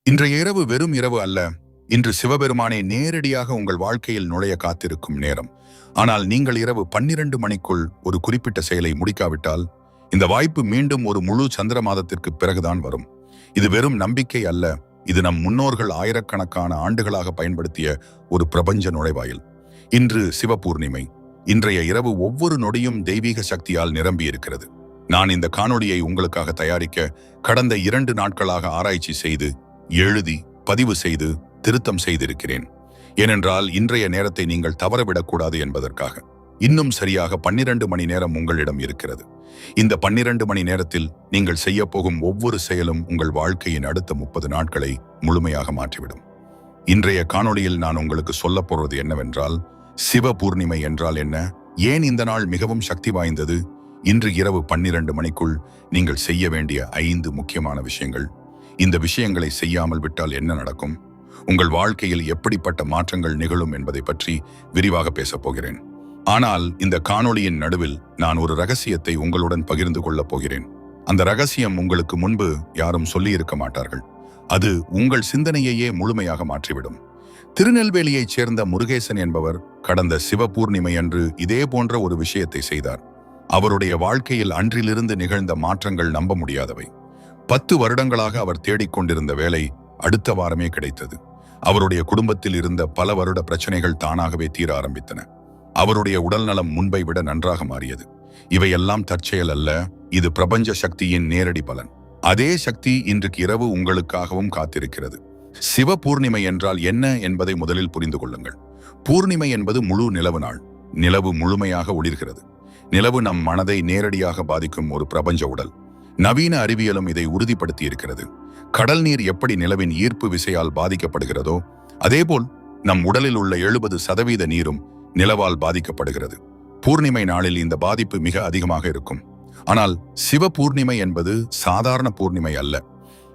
இன்றைய இரவு வெறும் இரவு அல்ல. இன்று சிவபெருமானே நேரடியாக உங்கள் வாழ்க்கையில் நுழைய காத்திருக்கும் நேரம். ஆனால் நீங்கள் இரவு 12 மணிக்குள் ஒரு குறிப்பிட்ட செயலை முடிக்காவிட்டால் இந்த வாய்ப்பு மீண்டும் ஒரு முழு சந்திர மாதத்திற்கு பிறகுதான் வரும். இது வெறும் நம்பிக்கை அல்ல, இது நம் முன்னோர்கள் ஆயிரக்கணக்கான ஆண்டுகளாக பயன்படுத்திய ஒரு பிரபஞ்ச நுழைவாயில். இன்று சிவபூர்ணிமை. இன்றைய இரவு ஒவ்வொரு நொடியும் தெய்வீக சக்தியால் நிரம்பி இருக்கிறது. நான் இந்த காணொளியை உங்களுக்காக தயாரிக்க கடந்த 2 நாட்களாக ஆராய்ச்சி செய்து, எழுதி, பதிவு செய்து, திருத்தம் செய்திருக்கிறேன். ஏனென்றால் இன்றைய நேரத்தை நீங்கள் தவறவிடக்கூடாது என்பதற்காக. இன்னும் சரியாக 12 மணி நேரம் உங்களிடம் இருக்கிறது. இந்த 12 மணி நேரத்தில் நீங்கள் செய்ய போகும் ஒவ்வொரு செயலும் உங்கள் வாழ்க்கையின் அடுத்த 30 நாட்களை முழுமையாக மாற்றிவிடும். இன்றைய காணொளியில் நான் உங்களுக்கு சொல்லப் போவது என்னவென்றால், சிவ பூர்ணிமை என்றால் என்ன, ஏன் இந்த நாள் மிகவும் சக்தி வாய்ந்தது, இன்று இரவு 12 மணிக்குள் நீங்கள் செய்ய வேண்டிய 5 முக்கியமான விஷயங்கள், இந்த விஷயங்களை செய்யாமல் விட்டால் என்ன நடக்கும், உங்கள் வாழ்க்கையில் எப்படிப்பட்ட மாற்றங்கள் நிகழும் என்பதை பற்றி விரிவாக பேசப் போகிறேன். ஆனால் இந்த காணொளியின் நடுவில் நான் ஒரு ரகசியத்தை உங்களுடன் பகிர்ந்து கொள்ளப் போகிறேன். அந்த ரகசியம் உங்களுக்கு முன்பு யாரும் சொல்லியிருக்க மாட்டார்கள். அது உங்கள் சிந்தனையையே முழுமையாக மாற்றிவிடும். திருநெல்வேலியைச் சேர்ந்த முருகேசன் என்பவர் கடந்த சிவபூர்ணிமை அன்று இதே போன்ற ஒரு விஷயத்தை செய்தார். அவருடைய வாழ்க்கையில் அன்றிலிருந்து நிகழ்ந்த மாற்றங்கள் நம்ப முடியாதவை. 10 வருடங்களாக அவர் தேடிக்கொண்டிருந்த வேலை அடுத்த வாரமே கிடைத்தது. அவருடைய குடும்பத்தில் இருந்த பல வருட பிரச்சனைகள் தானாகவே தீர ஆரம்பித்தன. அவருடைய உடல்நலம் முன்பை விட நன்றாக மாறியது. இவையெல்லாம் தற்செயல் அல்ல, இது பிரபஞ்ச சக்தியின் நேரடி பலன். அதே சக்தி இன்றைக்கு இரவு உங்களுக்காகவும் காத்திருக்கிறது. சிவ பூர்ணிமை என்றால் என்ன என்பதை முதலில் புரிந்து கொள்ளுங்கள். பூர்ணிமை என்பது முழு நிலவு நாள். நிலவு முழுமையாக ஒளிர்கிறது. நிலவு நம் மனதை நேரடியாக பாதிக்கும் ஒரு பிரபஞ்ச உடல். நவீன அறிவியலும் இதை உறுதிப்படுத்தி இருக்கிறது. கடல் நீர் எப்படி நிலவின் ஈர்ப்பு விசையால் பாதிக்கப்படுகிறதோ, அதேபோல் நம் உடலில் உள்ள 70% நீரும் நிலவால் பாதிக்கப்படுகிறது. பூர்ணிமை நாளில் இந்த பாதிப்பு மிக அதிகமாக இருக்கும். ஆனால் சிவ பூர்ணிமை என்பது சாதாரண பூர்ணிமை அல்ல.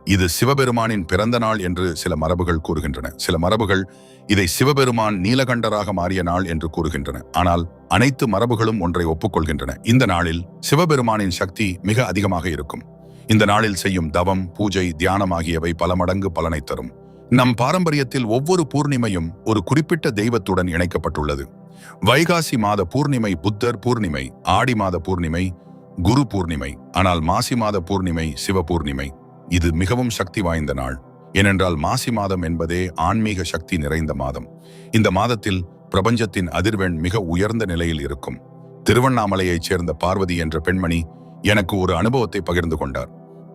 இது சிவபெருமானின் பிறந்த நாள் என்று சில மரபுகள் கூறுகின்றன. சில மரபுகள் இதை சிவபெருமான் நீலகண்டராக மாறிய நாள் என்று கூறுகின்றன. ஆனால் அனைத்து மரபுகளும் ஒன்றை ஒப்புக்கொள்கின்றன. இந்த நாளில் சிவபெருமானின் சக்தி மிக அதிகமாக இருக்கும். இந்த நாளில் செய்யும் தவம், பூஜை, தியானம் ஆகியவை பல மடங்கு பலனை தரும். நம் பாரம்பரியத்தில் ஒவ்வொரு பூர்ணிமையும் ஒரு குறிப்பிட்ட தெய்வத்துடன் இணைக்கப்பட்டுள்ளது. வைகாசி மாத பூர்ணிமை புத்தர் பூர்ணிமை, ஆடி மாத பூர்ணிமை குரு பூர்ணிமை, ஆனால் மாசி மாத பூர்ணிமை சிவ பூர்ணிமை. இது மிகவும் சக்தி வாய்ந்த நாள். ஏனென்றால் மாசி மாதம் என்பதே ஆன்மீக சக்தி நிறைந்த மாதம். இந்த மாதத்தில் பிரபஞ்சத்தின் அதிர்வெண் மிக உயர்ந்த நிலையில் இருக்கும். திருவண்ணாமலையைச் சேர்ந்த பார்வதி என்ற பெண்மணி எனக்கு ஒரு அனுபவத்தை பகிர்ந்து கொண்டார்.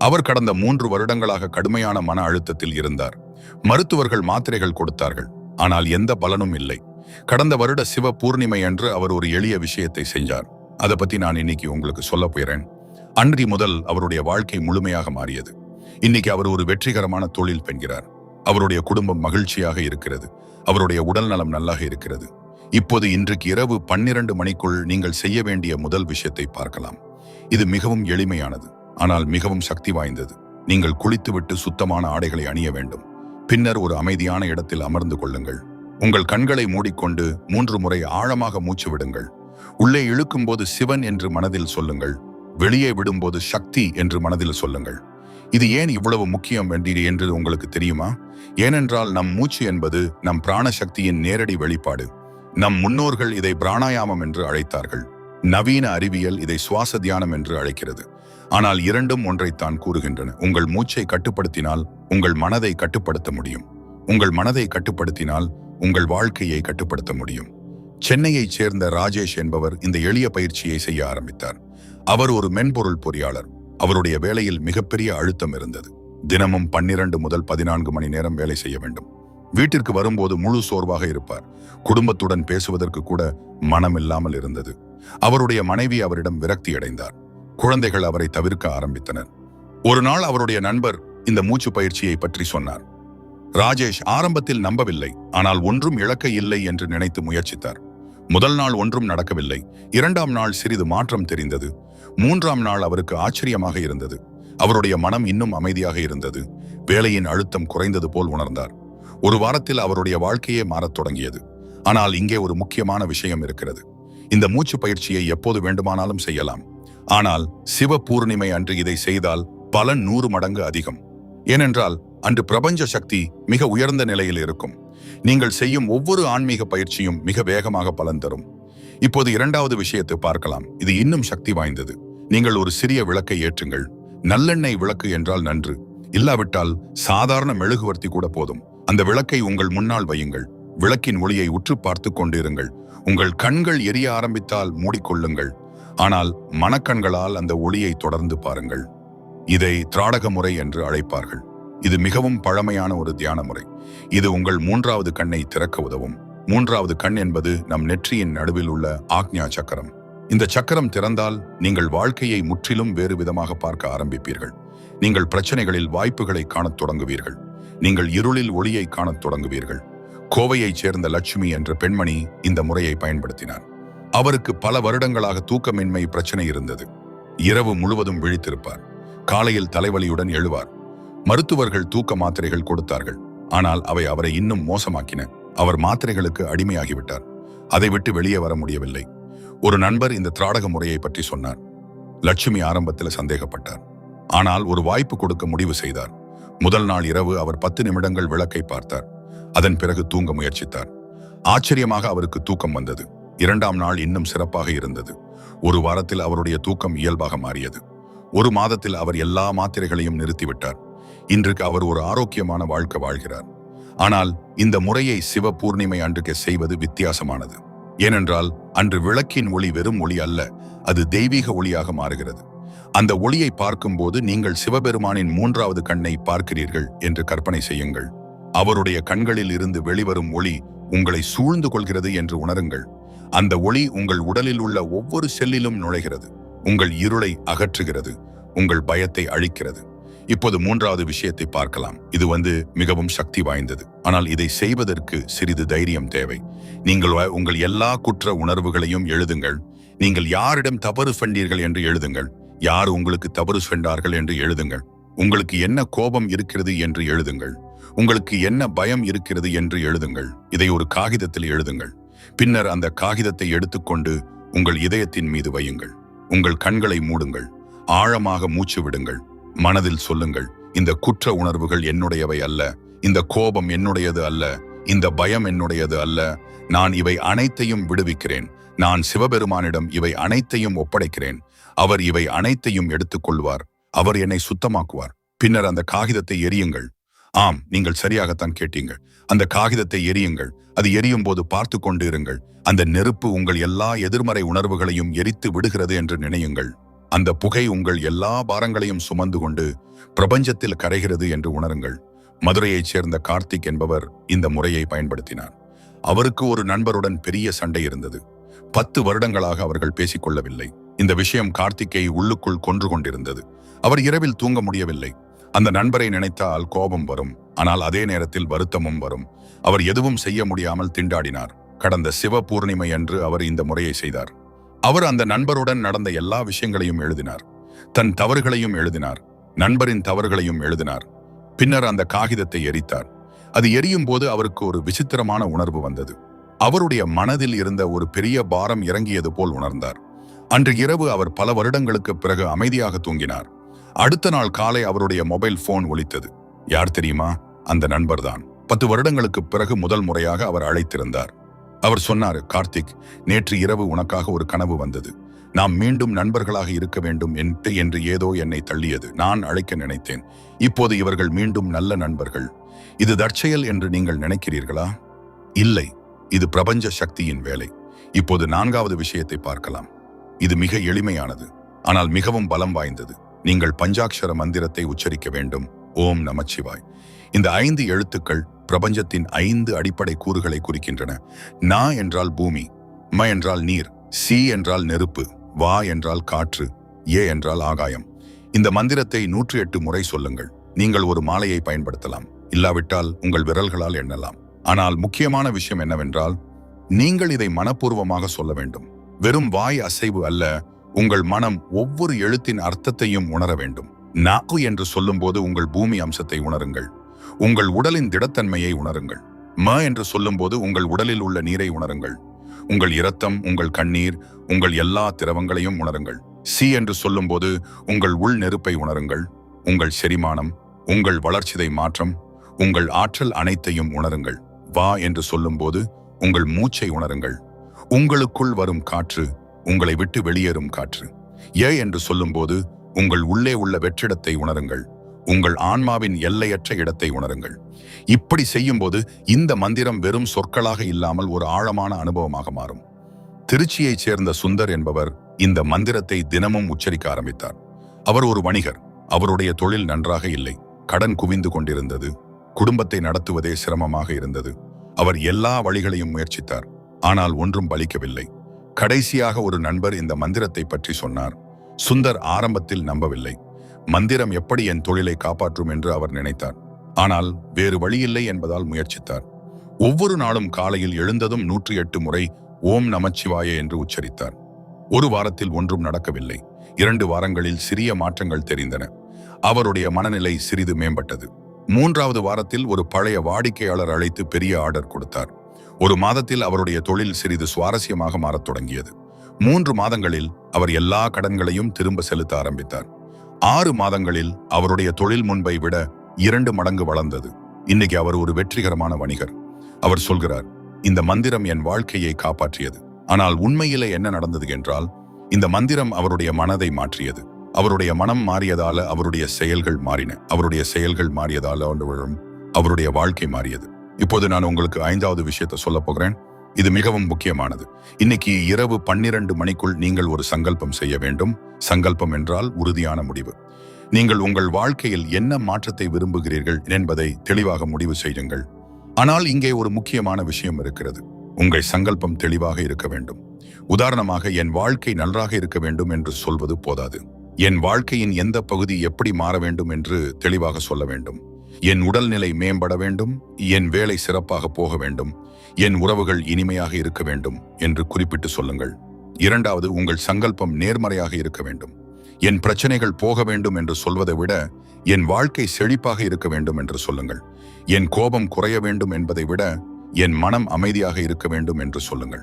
அவர் கடந்த 3 வருடங்களாக கடுமையான மன அழுத்தத்தில் இருந்தார். மருத்துவர்கள் மாத்திரைகள் கொடுத்தார்கள், ஆனால் எந்த பலனும் இல்லை. கடந்த வருட சிவ பூர்ணிமை அன்று அவர் ஒரு எளிய விஷயத்தை செஞ்சார். அதை பத்தி நான் இன்னைக்கு உங்களுக்கு சொல்ல போகிறேன். அன்றி முதல் அவருடைய வாழ்க்கை முழுமையாக மாறியது. இன்னைக்கு அவர் ஒரு வெற்றிகரமான தொழில் பெறுகிறார். அவருடைய குடும்பம் மகிழ்ச்சியாக இருக்கிறது. அவருடைய உடல் நலம் நல்லாக இருக்கிறது. இப்போது இன்றைக்கு இரவு 12 மணிக்குள் நீங்கள் செய்ய வேண்டிய முதல் விஷயத்தை பார்க்கலாம். இது மிகவும் எளிமையானது, ஆனால் மிகவும் சக்தி வாய்ந்தது. நீங்கள் குளித்துவிட்டு சுத்தமான ஆடைகளை அணிய வேண்டும். பின்னர் ஒரு அமைதியான இடத்தில் அமர்ந்து கொள்ளுங்கள். உங்கள் கண்களை மூடிக்கொண்டு 3 முறை ஆழமாக மூச்சு விடுங்கள். உள்ளே இழுக்கும் போது சிவன் என்று மனதில் சொல்லுங்கள். வெளியே விடும்போது சக்தி என்று மனதில் சொல்லுங்கள். இது ஏன் இவ்வளவு முக்கியம் என்று உங்களுக்கு தெரியுமா? ஏனென்றால் நம் மூச்சு என்பது நம் பிராண சக்தியின் நேரடி வெளிப்பாடு. நம் முன்னோர்கள் இதை பிராணாயாமம் என்று அழைத்தார்கள். நவீன அறிவியல் இதை சுவாச தியானம் என்று அழைக்கிறது. ஆனால் இரண்டும் ஒன்றைத்தான் கூறுகின்றன. உங்கள் மூச்சை கட்டுப்படுத்தினால் உங்கள் மனதை கட்டுப்படுத்த முடியும். உங்கள் மனதை கட்டுப்படுத்தினால் உங்கள் வாழ்க்கையை கட்டுப்படுத்த முடியும். சென்னையைச் சேர்ந்த ராஜேஷ் என்பவர் இந்த எளிய பயிற்சியை செய்ய ஆரம்பித்தார். அவர் ஒரு மென்பொருள் பொறியாளர். அவருடைய வேலையில் மிகப்பெரிய அழுத்தம் இருந்தது. தினமும் 12 முதல் 14 மணி நேரம் வேலை செய்ய வேண்டும். வீட்டிற்கு வரும்போது முழு சோர்வாக இருப்பார். குடும்பத்துடன் பேசுவதற்கு கூட மனம் இல்லாமல் இருந்தது. அவருடைய மனைவி அவரிடம் விரக்தி அடைந்தார். குழந்தைகள் அவரை தவிர்க்க ஆரம்பித்தனர். ஒரு நாள் அவருடைய நண்பர் இந்த மூச்சு பயிற்சியை பற்றி சொன்னார். ராஜேஷ் ஆரம்பத்தில் நம்பவில்லை, ஆனால் ஒன்றும் இழக்க இல்லை என்று நினைத்து முயற்சித்தார். முதல் நாள் ஒன்றும் நடக்கவில்லை. 2ஆம் நாள் சிறிது மாற்றம் தெரிந்தது. 3ஆம் நாள் அவருக்கு ஆச்சரியமாக இருந்தது. அவருடைய மனம் இன்னும் அமைதியாக இருந்தது. வேலையின் அழுத்தம் குறைந்தது போல் உணர்ந்தார். ஒரு வாரத்தில் அவருடைய வாழ்க்கையே மாறத் தொடங்கியது. ஆனால் இங்கே ஒரு முக்கியமான விஷயம் இருக்கிறது. இந்த மூச்சு பயிற்சியை எப்போது வேண்டுமானாலும் செய்யலாம். ஆனால் சிவ பூர்ணிமை அன்று இதை செய்தால் பலன் 100 மடங்கு அதிகம். ஏனென்றால் அன்று பிரபஞ்ச சக்தி மிக உயர்ந்த நிலையில் இருக்கும். நீங்கள் செய்யும் ஒவ்வொரு ஆன்மீக பயிற்சியும் மிக வேகமாக பலன் தரும். இப்போது இரண்டாவது விஷயத்தை பார்க்கலாம். இது இன்னும் சக்தி வாய்ந்தது. நீங்கள் ஒரு சிறிய விளக்கை ஏற்றுங்கள். நல்லெண்ணெய் விளக்கு என்றால் நன்று, இல்லாவிட்டால் சாதாரண மெழுகுவர்த்தி கூட போதும். அந்த விளக்கை உங்கள் முன்னால் வையுங்கள். விளக்கின் ஒளியை உற்று பார்த்து கொண்டிருங்கள். உங்கள் கண்கள் எரிய ஆரம்பித்தால் மூடிக்கொள்ளுங்கள். ஆனால் மனக்கண்களால் அந்த ஒளியை தொடர்ந்து பாருங்கள். இதை திராடக முறை என்று அழைப்பார்கள். இது மிகவும் பழமையான ஒரு தியான முறை. இது உங்கள் மூன்றாவது கண்ணை திறக்க உதவும். மூன்றாவது கண் என்பது நம் நெற்றியின் நடுவில் உள்ள ஆக்ஞா சக்கரம். இந்த சக்கரம் திறந்தால் நீங்கள் வாழ்க்கையை முற்றிலும் வேறு விதமாக பார்க்க ஆரம்பிப்பீர்கள். நீங்கள் பிரச்சனைகளில் வாய்ப்புகளை காணத் தொடங்குவீர்கள். நீங்கள் இருளில் ஒளியை காணத் தொடங்குவீர்கள். கோவையைச் சேர்ந்த லட்சுமி என்ற பெண்மணி இந்த முறையை பயன்படுத்தினார். அவருக்கு பல வருடங்களாக தூக்கமின்மை பிரச்சனை இருந்தது. இரவு முழுவதும் விழித்திருப்பார். காலையில் தலைவலியுடன் எழுவார். மருத்துவர்கள் தூக்க மாத்திரைகள் கொடுத்தார்கள். ஆனால் அவை அவரை இன்னும் மோசமாக்கின. அவர் மாத்திரைகளுக்கு அடிமையாகிவிட்டார். அதை விட்டு வெளியே வர முடியவில்லை. ஒரு நண்பர் இந்த திராடக முறையை பற்றி சொன்னார். லட்சுமி ஆரம்பத்தில் சந்தேகப்பட்டார். ஆனால் ஒரு வாய்ப்பு கொடுக்க முடிவு செய்தார். முதல் நாள் இரவு அவர் 10 நிமிடங்கள் விளக்கை பார்த்தார். அதன் பிறகு தூங்க முயற்சித்தார். ஆச்சரியமாக அவருக்கு தூக்கம் வந்தது. இரண்டாம் நாள் இன்னும் சிறப்பாக இருந்தது. ஒரு வாரத்தில் அவருடைய தூக்கம் இயல்பாக மாறியது. ஒரு மாதத்தில் அவர் எல்லா மாத்திரைகளையும் நிறுத்திவிட்டார். இன்றைக்கு அவர் ஒரு ஆரோக்கியமான வாழ்க்கை வாழ்கிறார். ஆனால் இந்த முறையை சிவ பூர்ணிமை அன்றைக்கு செய்வது வித்தியாசமானது. ஏனென்றால் அன்று விளக்கின் ஒளி வெறும் ஒளி அல்ல, அது தெய்வீக ஒளியாக மாறுகிறது. அந்த ஒளியை பார்க்கும்போது நீங்கள் சிவபெருமானின் மூன்றாவது கண்ணை பார்க்கிறீர்கள் என்று கற்பனை செய்யுங்கள். அவருடைய கண்களில் இருந்து வெளிவரும் ஒளி உங்களை சூழ்ந்து கொள்கிறது என்று உணருங்கள். அந்த ஒளி உங்கள் உடலில் உள்ள ஒவ்வொரு செல்லிலும் நுழைகிறது. உங்கள் இருளை அகற்றுகிறது. உங்கள் பயத்தை அழிக்கிறது. இப்போது மூன்றாவது விஷயத்தை பார்க்கலாம். இது மிகவும் சக்தி வாய்ந்தது. ஆனால் இதை செய்வதற்கு சிறிது தைரியம் தேவை. நீங்கள் உங்கள் எல்லா குற்ற உணர்வுகளையும் எழுதுங்கள். நீங்கள் யாரிடம் தவறு சென்றீர்கள் என்று எழுதுங்கள். யார் உங்களுக்கு தவறு சென்றார்கள் என்று எழுதுங்கள். உங்களுக்கு என்ன கோபம் இருக்கிறது என்று எழுதுங்கள். உங்களுக்கு என்ன பயம் இருக்கிறது என்று எழுதுங்கள். இதை ஒரு காகிதத்தில் எழுதுங்கள். பின்னர் அந்த காகிதத்தை எடுத்துக்கொண்டு உங்கள் இதயத்தின் மீது வையுங்கள். உங்கள் கண்களை மூடுங்கள். ஆழமாக மூச்சு விடுங்கள். மனதில் சொல்லுங்கள், இந்த குற்ற உணர்வுகள் என்னுடையவை அல்ல. இந்த கோபம் என்னுடையது அல்ல. இந்த பயம் என்னுடையது அல்ல. நான் இவை அனைத்தையும் விடுவிக்கிறேன். நான் சிவபெருமானிடம் இவை அனைத்தையும் ஒப்படைக்கிறேன். அவர் இவை அனைத்தையும் எடுத்துக்கொள்வார். அவர் என்னை சுத்தமாக்குவார். பின்னர் அந்த காகிதத்தை எரியுங்கள். ஆம், நீங்கள் சரியாகத்தான் கேட்டீங்க. அந்த காகிதத்தை எரியுங்கள். அது எரியும் போது பார்த்து கொண்டு இருங்கள். அந்த நெருப்பு உங்கள் எல்லா எதிர்மறை உணர்வுகளையும் எரித்து விடுகிறது என்று நினையுங்கள். அந்த புகை உங்கள் எல்லா பாரங்களையும் சுமந்து கொண்டு பிரபஞ்சத்தில் கரைகிறது என்று உணருங்கள். மதுரையைச் சேர்ந்த கார்த்திக் என்பவர் இந்த முறையை பயன்படுத்தினார். அவருக்கு ஒரு நண்பருடன் பெரிய சண்டை இருந்தது. 10 வருடங்களாக அவர்கள் பேசிக்கொள்ளவில்லை. இந்த விஷயம் கார்த்திக்கை உள்ளுக்குள் கொன்று கொண்டிருந்தது. அவர் இரவில் தூங்க முடியவில்லை. அந்த நண்பரை நினைத்தால் கோபம் வரும். ஆனால் அதே நேரத்தில் வருத்தமும் வரும். அவர் எதுவும் செய்ய முடியாமல் திண்டாடினார். கடந்த சிவ பூர்ணிமை அன்று அவர் இந்த முறையை செய்தார். அவர் அந்த நண்பருடன் நடந்த எல்லா விஷயங்களையும் எழுதினார். தன் தவறுகளையும் எழுதினார். நண்பரின் தவறுகளையும் எழுதினார். பின்னர் அந்த காகிதத்தை எரித்தார். அது எரியும் போது அவருக்கு ஒரு விசித்திரமான உணர்வு வந்தது. அவருடைய மனதில் இருந்த ஒரு பெரிய பாரம் இறங்கியது போல் உணர்ந்தார். அன்று இரவு அவர் பல வருடங்களுக்கு பிறகு அமைதியாக தூங்கினார். அடுத்த நாள் காலை அவருடைய மொபைல் போன் ஒலித்தது. யார் தெரியுமா? அந்த நண்பர்தான். 10 வருடங்களுக்கு பிறகு முதல் முறையாக அவர் அழைத்திருந்தார். அவர் சொன்னார், கார்த்திக், நேற்று இரவு உனக்காக ஒரு கனவு வந்தது. நாம் மீண்டும் நண்பர்களாக இருக்க வேண்டும் என்று ஏதோ என்னை தள்ளியது. நான் அழைக்க நினைத்தேன். இப்போது இவர்கள் மீண்டும் நல்ல நண்பர்கள். இது தற்செயல் என்று நீங்கள் நினைக்கிறீர்களா? இல்லை, இது பிரபஞ்ச சக்தியின் வேலை. இப்போது 4வது விஷயத்தை பார்க்கலாம். இது மிக எளிமையானது, ஆனால் மிகவும் பலம் வாய்ந்தது. நீங்கள் பஞ்சாட்சர மந்திரத்தை உச்சரிக்க வேண்டும். ஓம் நமச்சிவாய். இந்த 5 எழுத்துக்கள் பிரபஞ்சத்தின் 5 அடிப்படை கூறுகளை குறிக்கின்றன. நா என்றால் பூமி, ம என்றால் நீர், சி என்றால் நெருப்பு, வா என்றால் காற்று, ஏ என்றால் ஆகாயம். இந்த மந்திரத்தை 108 முறை சொல்லுங்கள். நீங்கள் ஒரு மாலையை பயன்படுத்தலாம். இல்லாவிட்டால் உங்கள் விரல்களால் எண்ணலாம். ஆனால் முக்கியமான விஷயம் என்னவென்றால், நீங்கள் இதை மனப்பூர்வமாக சொல்ல வேண்டும். வெறும் வாய் அசைவு அல்ல. உங்கள் மனம் ஒவ்வொரு எழுத்தின் அர்த்தத்தையும் உணர வேண்டும். நாக்கு என்று சொல்லும்போது உங்கள் பூமி அம்சத்தை உணருங்கள். உங்கள் உடலின் திடத்தன்மையை உணருங்கள். ம என்று சொல்லும்போது உங்கள் உடலில் உள்ள நீரை உணருங்கள். உங்கள் இரத்தம், உங்கள் கண்ணீர், உங்கள் எல்லா திரவங்களையும் உணருங்கள். சி என்று சொல்லும்போது உங்கள் உள் நெருப்பை உணருங்கள். உங்கள் செரிமானம், உங்கள் வளர்ச்சிதை மாற்றம், உங்கள் ஆற்றல் அனைத்தையும் உணருங்கள். வா என்று சொல்லும்போது உங்கள் மூச்சை உணருங்கள். உங்களுக்குள் வரும் காற்று, உங்களை விட்டு வெளியேறும் காற்று. ஏ என்று சொல்லும்போது உங்கள் உள்ளே உள்ள வெற்றிடத்தை உணருங்கள். உங்கள் ஆன்மாவின் எல்லையற்ற இடத்தை உணருங்கள். இப்படி செய்யும்போது இந்த மந்திரம் வெறும் சொற்களாக இல்லாமல் ஒரு ஆழமான அனுபவமாக மாறும். திருச்சியைச் சேர்ந்த சுந்தர் என்பவர் இந்த மந்திரத்தை தினமும் உச்சரிக்க ஆரம்பித்தார். அவர் ஒரு வணிகர். அவருடைய தொழில் நன்றாக இல்லை. கடன் குவிந்து கொண்டிருந்தது. குடும்பத்தை நடத்துவதே சிரமமாக இருந்தது. அவர் எல்லா வழிகளையும் முயற்சித்தார். ஆனால் ஒன்றும் பலிக்கவில்லை. கடைசியாக ஒரு நண்பர் இந்த மந்திரத்தை பற்றி சொன்னார். சுந்தர் ஆரம்பத்தில் நம்பவில்லை. மந்திரம் எப்படி என் தொழிலை காப்பாற்றும் என்று அவர் நினைத்தார். ஆனால் வேறு வழியில்லை என்பதால் முயற்சித்தார். ஒவ்வொரு நாளும் காலையில் எழுந்ததும் 108 முறை ஓம் நமச்சிவாய என்று உச்சரித்தார். ஒரு வாரத்தில் ஒன்றும் நடக்கவில்லை. 2 வாரங்களில் சிறிய மாற்றங்கள் தெரிந்தன. அவருடைய மனநிலை சிறிது மேம்பட்டது. 3வது வாரத்தில் ஒரு பழைய வாடிக்கையாளர் அழைத்து பெரிய ஆர்டர் கொடுத்தார். ஒரு மாதத்தில் அவருடைய தொழில் சிறிது சுவாரஸ்யமாக மாறத் தொடங்கியது. 3 மாதங்களில் அவர் எல்லா கடன்களையும் திரும்ப செலுத்த ஆரம்பித்தார். 6 மாதங்களில் அவருடைய தொழில் முன்பை விட 2 மடங்கு வளர்ந்தது. இன்னைக்கு அவர் ஒரு வெற்றிகரமான வணிகர். அவர் சொல்கிறார், இந்த மந்திரம் என் வாழ்க்கையை காப்பாற்றியது. ஆனால் உண்மையிலே என்ன நடந்தது என்றால், இந்த மந்திரம் அவருடைய மனதை மாற்றியது. அவருடைய மனம் மாறியதால அவருடைய செயல்கள் மாறின. அவருடைய செயல்கள் மாறியதால அவருடைய வாழ்க்கை மாறியது. இப்போது நான் உங்களுக்கு 5வது விஷயத்தை சொல்ல போகிறேன். இது மிகவும் முக்கியமானது. இன்னைக்கு இரவு 12 மணிக்குள் நீங்கள் ஒரு சங்கல்பம் செய்ய வேண்டும். சங்கல்பம் என்றால் உறுதியான முடிவு. நீங்கள் உங்கள் வாழ்க்கையில் என்ன மாற்றத்தை விரும்புகிறீர்கள் என்பதை தெளிவாக முடிவு செய்யுங்கள். ஆனால் இங்கே ஒரு முக்கியமான விஷயம் இருக்கிறது. உங்கள் சங்கல்பம் தெளிவாக இருக்க வேண்டும். உதாரணமாக, என் வாழ்க்கை நன்றாக இருக்க வேண்டும் என்று சொல்வது போதாது. என் வாழ்க்கையின் எந்த பகுதி எப்படி மாற வேண்டும் என்று தெளிவாக சொல்ல வேண்டும். என் உடல்நிலை மேம்பட வேண்டும், என் வேலை சிறப்பாக போக வேண்டும், என் உறவுகள் இனிமையாக இருக்க வேண்டும் என்று குறிப்பிட்டு சொல்லுங்கள். 2வது, உங்கள் சங்கல்பம் நேர்மறையாக இருக்க வேண்டும். என் பிரச்சனைகள் போக வேண்டும் என்று சொல்வதை விட என் வாழ்க்கை செழிப்பாக இருக்க வேண்டும் என்று சொல்லுங்கள். என் கோபம் குறைய வேண்டும் என்பதை விட என் மனம் அமைதியாக இருக்க வேண்டும் என்று சொல்லுங்கள்.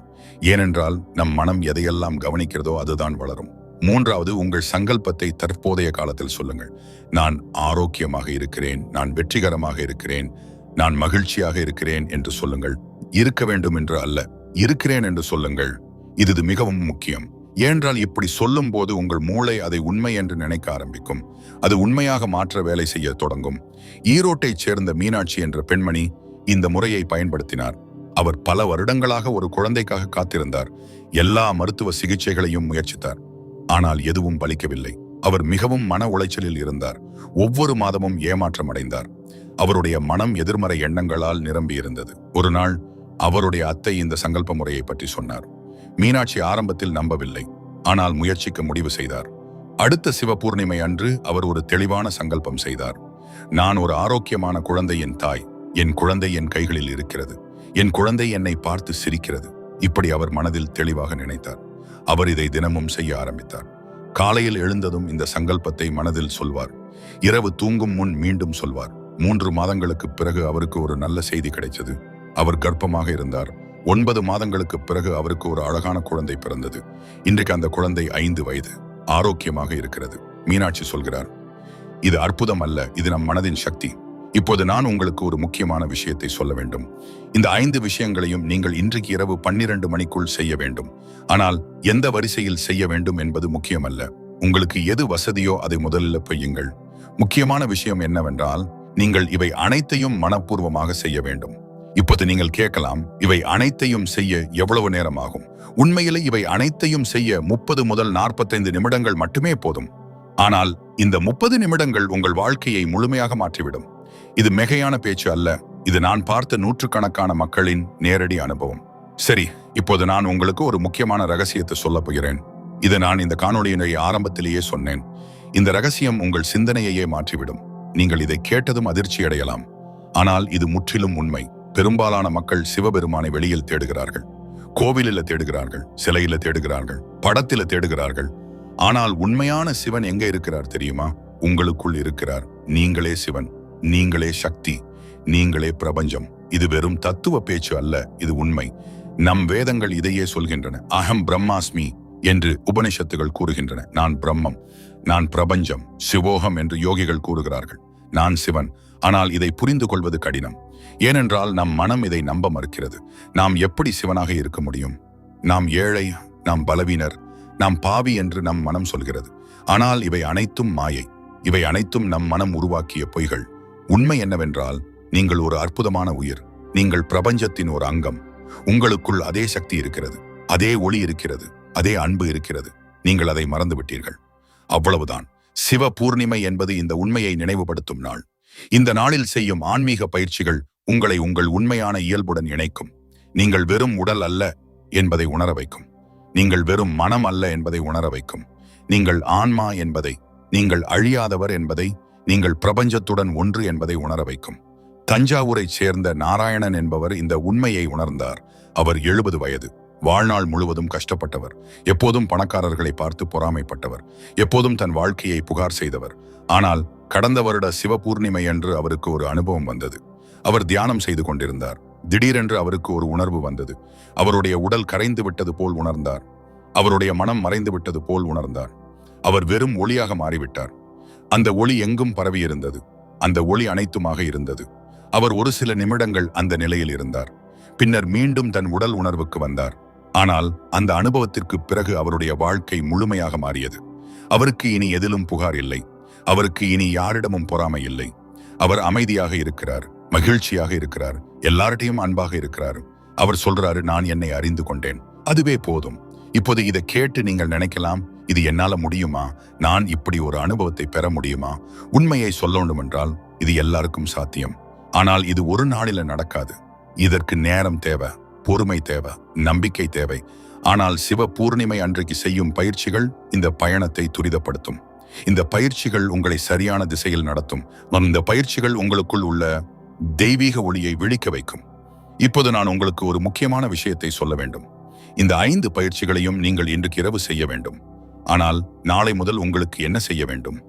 ஏனென்றால் நம் மனம் எதையெல்லாம் கவனிக்கிறதோ அதுதான் வளரும். 3வது, உங்கள் சங்கல்பத்தை தற்போதைய காலத்தில் சொல்லுங்கள். நான் ஆரோக்கியமாக இருக்கிறேன், நான் வெற்றிகரமாக இருக்கிறேன், நான் மகிழ்ச்சியாக இருக்கிறேன் என்று சொல்லுங்கள். இருக்க வேண்டும் என்று அல்ல, இருக்கிறேன் என்று சொல்லுங்கள். இது மிகவும் முக்கியம். ஏனென்றால் இப்படி சொல்லும் போது உங்கள் மூளை அதை உண்மை என்று நினைக்க ஆரம்பிக்கும். அது உண்மையாக மாற்ற வேலை செய்ய தொடங்கும். ஈரோட்டைச் சேர்ந்த மீனாட்சி என்ற பெண்மணி இந்த முறையை பயன்படுத்தினார். அவர் பல வருடங்களாக ஒரு குழந்தைக்காக காத்திருந்தார். எல்லா மருத்துவ சிகிச்சைகளையும் முயற்சித்தார். ஆனால் எதுவும் பலிக்கவில்லை. அவர் மிகவும் மன உளைச்சலில் இருந்தார். ஒவ்வொரு மாதமும் ஏமாற்றம் அடைந்தார். அவருடைய மனம் எதிர்மறை எண்ணங்களால் நிரம்பி இருந்தது. ஒரு நாள் அவருடைய அத்தை இந்த சங்கல்ப முறையை பற்றி சொன்னார். மீனாட்சி ஆரம்பத்தில் நம்பவில்லை. ஆனால் முயற்சிக்க முடிவு செய்தார். அடுத்த சிவபூர்ணிமை அன்று அவர் ஒரு தெளிவான சங்கல்பம் செய்தார். நான் ஒரு ஆரோக்கியமான குழந்தையின் தாய். என் குழந்தை என் கைகளில் இருக்கிறது. என் குழந்தை என்னை பார்த்து சிரிக்கிறது. இப்படி அவர் மனதில் தெளிவாக நினைத்தார். அவர் இதை தினமும் செய்ய ஆரம்பித்தார். காலையில் எழுந்ததும் இந்த சங்கல்பத்தை மனதில் சொல்வார். இரவு தூங்கும் முன் மீண்டும் சொல்வார். 3 மாதங்களுக்கு பிறகு அவருக்கு ஒரு நல்ல செய்தி கிடைத்தது. அவர் கர்ப்பமாக இருந்தார். 9 மாதங்களுக்கு பிறகு அவருக்கு ஒரு அழகான குழந்தை பிறந்தது. இன்றைக்கு அந்த குழந்தை 5 வயது, ஆரோக்கியமாக இருக்கிறது. மீனாட்சி சொல்கிறார், இது அற்புதம் அல்ல, இது நம் மனதின் சக்தி. இப்போது நான் உங்களுக்கு ஒரு முக்கியமான விஷயத்தை சொல்ல வேண்டும். இந்த 5 விஷயங்களையும் நீங்கள் இன்றைக்கு இரவு 12 மணிக்குள் செய்ய வேண்டும். ஆனால் எந்த வரிசையில் செய்ய வேண்டும் என்பது முக்கியமல்ல. உங்களுக்கு எது வசதியோ அதை முதலில் செய்யுங்கள். முக்கியமான விஷயம் என்னவென்றால், நீங்கள் இவை அனைத்தையும் மனப்பூர்வமாக செய்ய வேண்டும். இப்போது நீங்கள் கேட்கலாம், இவை அனைத்தையும் செய்ய எவ்வளவு நேரம் ஆகும்? உண்மையிலே இவை அனைத்தையும் செய்ய 30 முதல் 45 நிமிடங்கள் மட்டுமே போதும். ஆனால் இந்த 30 நிமிடங்கள் உங்கள் வாழ்க்கையை முழுமையாக மாற்றிவிடும். இது மிகையான பேச்சு அல்ல. இது நான் பார்த்த நூற்றுக்கணக்கான மக்களின் நேரடி அனுபவம். சரி, இப்போது நான் உங்களுக்கு ஒரு முக்கியமான ரகசியத்தை சொல்லப் போகிறேன். இதை நான் இந்த காணொளியினை ஆரம்பத்திலேயே சொன்னேன். இந்த ரகசியம் உங்கள் சிந்தனையையே மாற்றிவிடும். நீங்கள் இதை கேட்டதும் அதிர்ச்சி அடையலாம். ஆனால் இது முற்றிலும் உண்மை. பெரும்பாலான மக்கள் சிவபெருமானை வெளியில் தேடுகிறார்கள். கோவிலில் தேடுகிறார்கள், சிலையில தேடுகிறார்கள், படத்தில தேடுகிறார்கள். ஆனால் உண்மையான சிவன் எங்க இருக்கிறார் தெரியுமா? உங்களுக்குள் இருக்கிறார். நீங்களே சிவன், நீங்களே சக்தி, நீங்களே பிரபஞ்சம். இது வெறும் தத்துவ பேச்சு அல்ல, இது உண்மை. நம் வேதங்கள் இதையே சொல்கின்றன. அகம் பிரம்மாஸ்மி என்று உபனிஷத்துகள் கூறுகின்றன. நான் பிரம்மம், நான் பிரபஞ்சம். சிவோகம் என்று யோகிகள் கூறுகிறார்கள். நான் சிவன். ஆனால் இதை புரிந்து கொள்வது கடினம். ஏனென்றால் நம் மனம் இதை நம்ப மறுக்கிறது. நாம் எப்படி சிவனாக இருக்க முடியும்? நாம் ஏழை, நாம் பலவீனர், நாம் பாவி என்று நம் மனம் சொல்கிறது. ஆனால் இவை அனைத்தும் மாயை. இவை அனைத்தும் நம் மனம் உருவாக்கிய பொய்கள். உண்மை என்னவென்றால், நீங்கள் ஒரு அற்புதமான உயிர். நீங்கள் பிரபஞ்சத்தின் ஒரு அங்கம். உங்களுக்குள் அதே சக்தி இருக்கிறது, அதே ஒளி இருக்கிறது, அதே அன்பு இருக்கிறது. நீங்கள் அதை மறந்துவிட்டீர்கள். அவ்வளவுதான். சிவ பூர்ணிமை என்பது இந்த உண்மையை நினைவுபடுத்தும் நாள். இந்த நாளில் செய்யும் ஆன்மீக பயிற்சிகள் உங்களை உங்கள் உண்மையான இயல்புடன் இணைக்கும். நீங்கள் வெறும் உடல் அல்ல என்பதை உணர வைக்கும். நீங்கள் வெறும் மனம் அல்ல என்பதை உணர வைக்கும். நீங்கள் ஆன்மா என்பதை, நீங்கள் அழியாதவர் என்பதை, நீங்கள் பிரபஞ்சத்துடன் ஒன்று என்பதை உணர வைக்கும். தஞ்சாவூரைச் சேர்ந்த நாராயணன் என்பவர் இந்த உண்மையை உணர்ந்தார். அவர் 70 வயது. வாழ்நாள் முழுவதும் கஷ்டப்பட்டவர். எப்போதும் பணக்காரர்களை பார்த்து பொறாமைப்பட்டவர். எப்போதும் தன் வாழ்க்கையை புகார் செய்தவர். ஆனால் கடந்த வருட சிவபூர்ணிமை அன்று அவருக்கு ஒரு அனுபவம் வந்தது. அவர் தியானம் செய்து கொண்டிருந்தார். திடீரென்று அவருக்கு ஒரு உணர்வு வந்தது. அவருடைய உடல் கரைந்து விட்டது போல் உணர்ந்தார். அவருடைய மனம் மறைந்து விட்டது போல் உணர்ந்தார். அவர் வெறும் ஒளியாக மாறிவிட்டார். அந்த ஒளி எங்கும் பரவியிருந்தது. அந்த ஒளி அனைத்துமாக இருந்தது. அவர் ஒரு சில நிமிடங்கள் அந்த நிலையில் இருந்தார். பின்னர் மீண்டும் தன் உடல் உணர்வுக்கு வந்தார். ஆனால் அந்த அனுபவத்திற்கு பிறகு அவருடைய வாழ்க்கை முழுமையாக மாறியது. அவருக்கு இனி எதிலும் புகார் இல்லை. அவருக்கு இனி யாரிடமும் பொறாமை இல்லை. அவர் அமைதியாக இருக்கிறார், மகிழ்ச்சியாக இருக்கிறார், எல்லார்ட்டையும் அன்பாக இருக்கிறார். அவர் சொல்றாரு, நான் என்னை அறிந்து கொண்டேன், அதுவே போதும். இப்போது இதை கேட்டு நீங்கள் நினைக்கலாம், இது என்னால முடியுமா? நான் இப்படி ஒரு அனுபவத்தை பெற முடியுமா? உண்மையை சொல்லணும் என்றால் இது எல்லாருக்கும் சாத்தியம். ஆனால் இது ஒரு நாளில நடக்காது. இதற்கு நேரம் தேவை, பொறுமை தேவை, நம்பிக்கை தேவை. ஆனால் சிவ பூர்ணிமை அன்றைக்கு செய்யும் பயிற்சிகள் இந்த பயணத்தை துரிதப்படுத்தும். இந்த பயிற்சிகள் உங்களை சரியான திசையில் நடத்தும். இந்த பயிற்சிகள் உங்களுக்குள் உள்ள தெய்வீக ஒளியை விழிக்க வைக்கும். இப்போது நான் உங்களுக்கு ஒரு முக்கியமான விஷயத்தை சொல்ல வேண்டும். இந்த 5 பயிற்சிகளையும் நீங்கள் இன்றைக்கு இரவு செய்ய வேண்டும். ஆனால் நாளை முதல் உங்களுக்கு என்ன செய்ய வேண்டும்?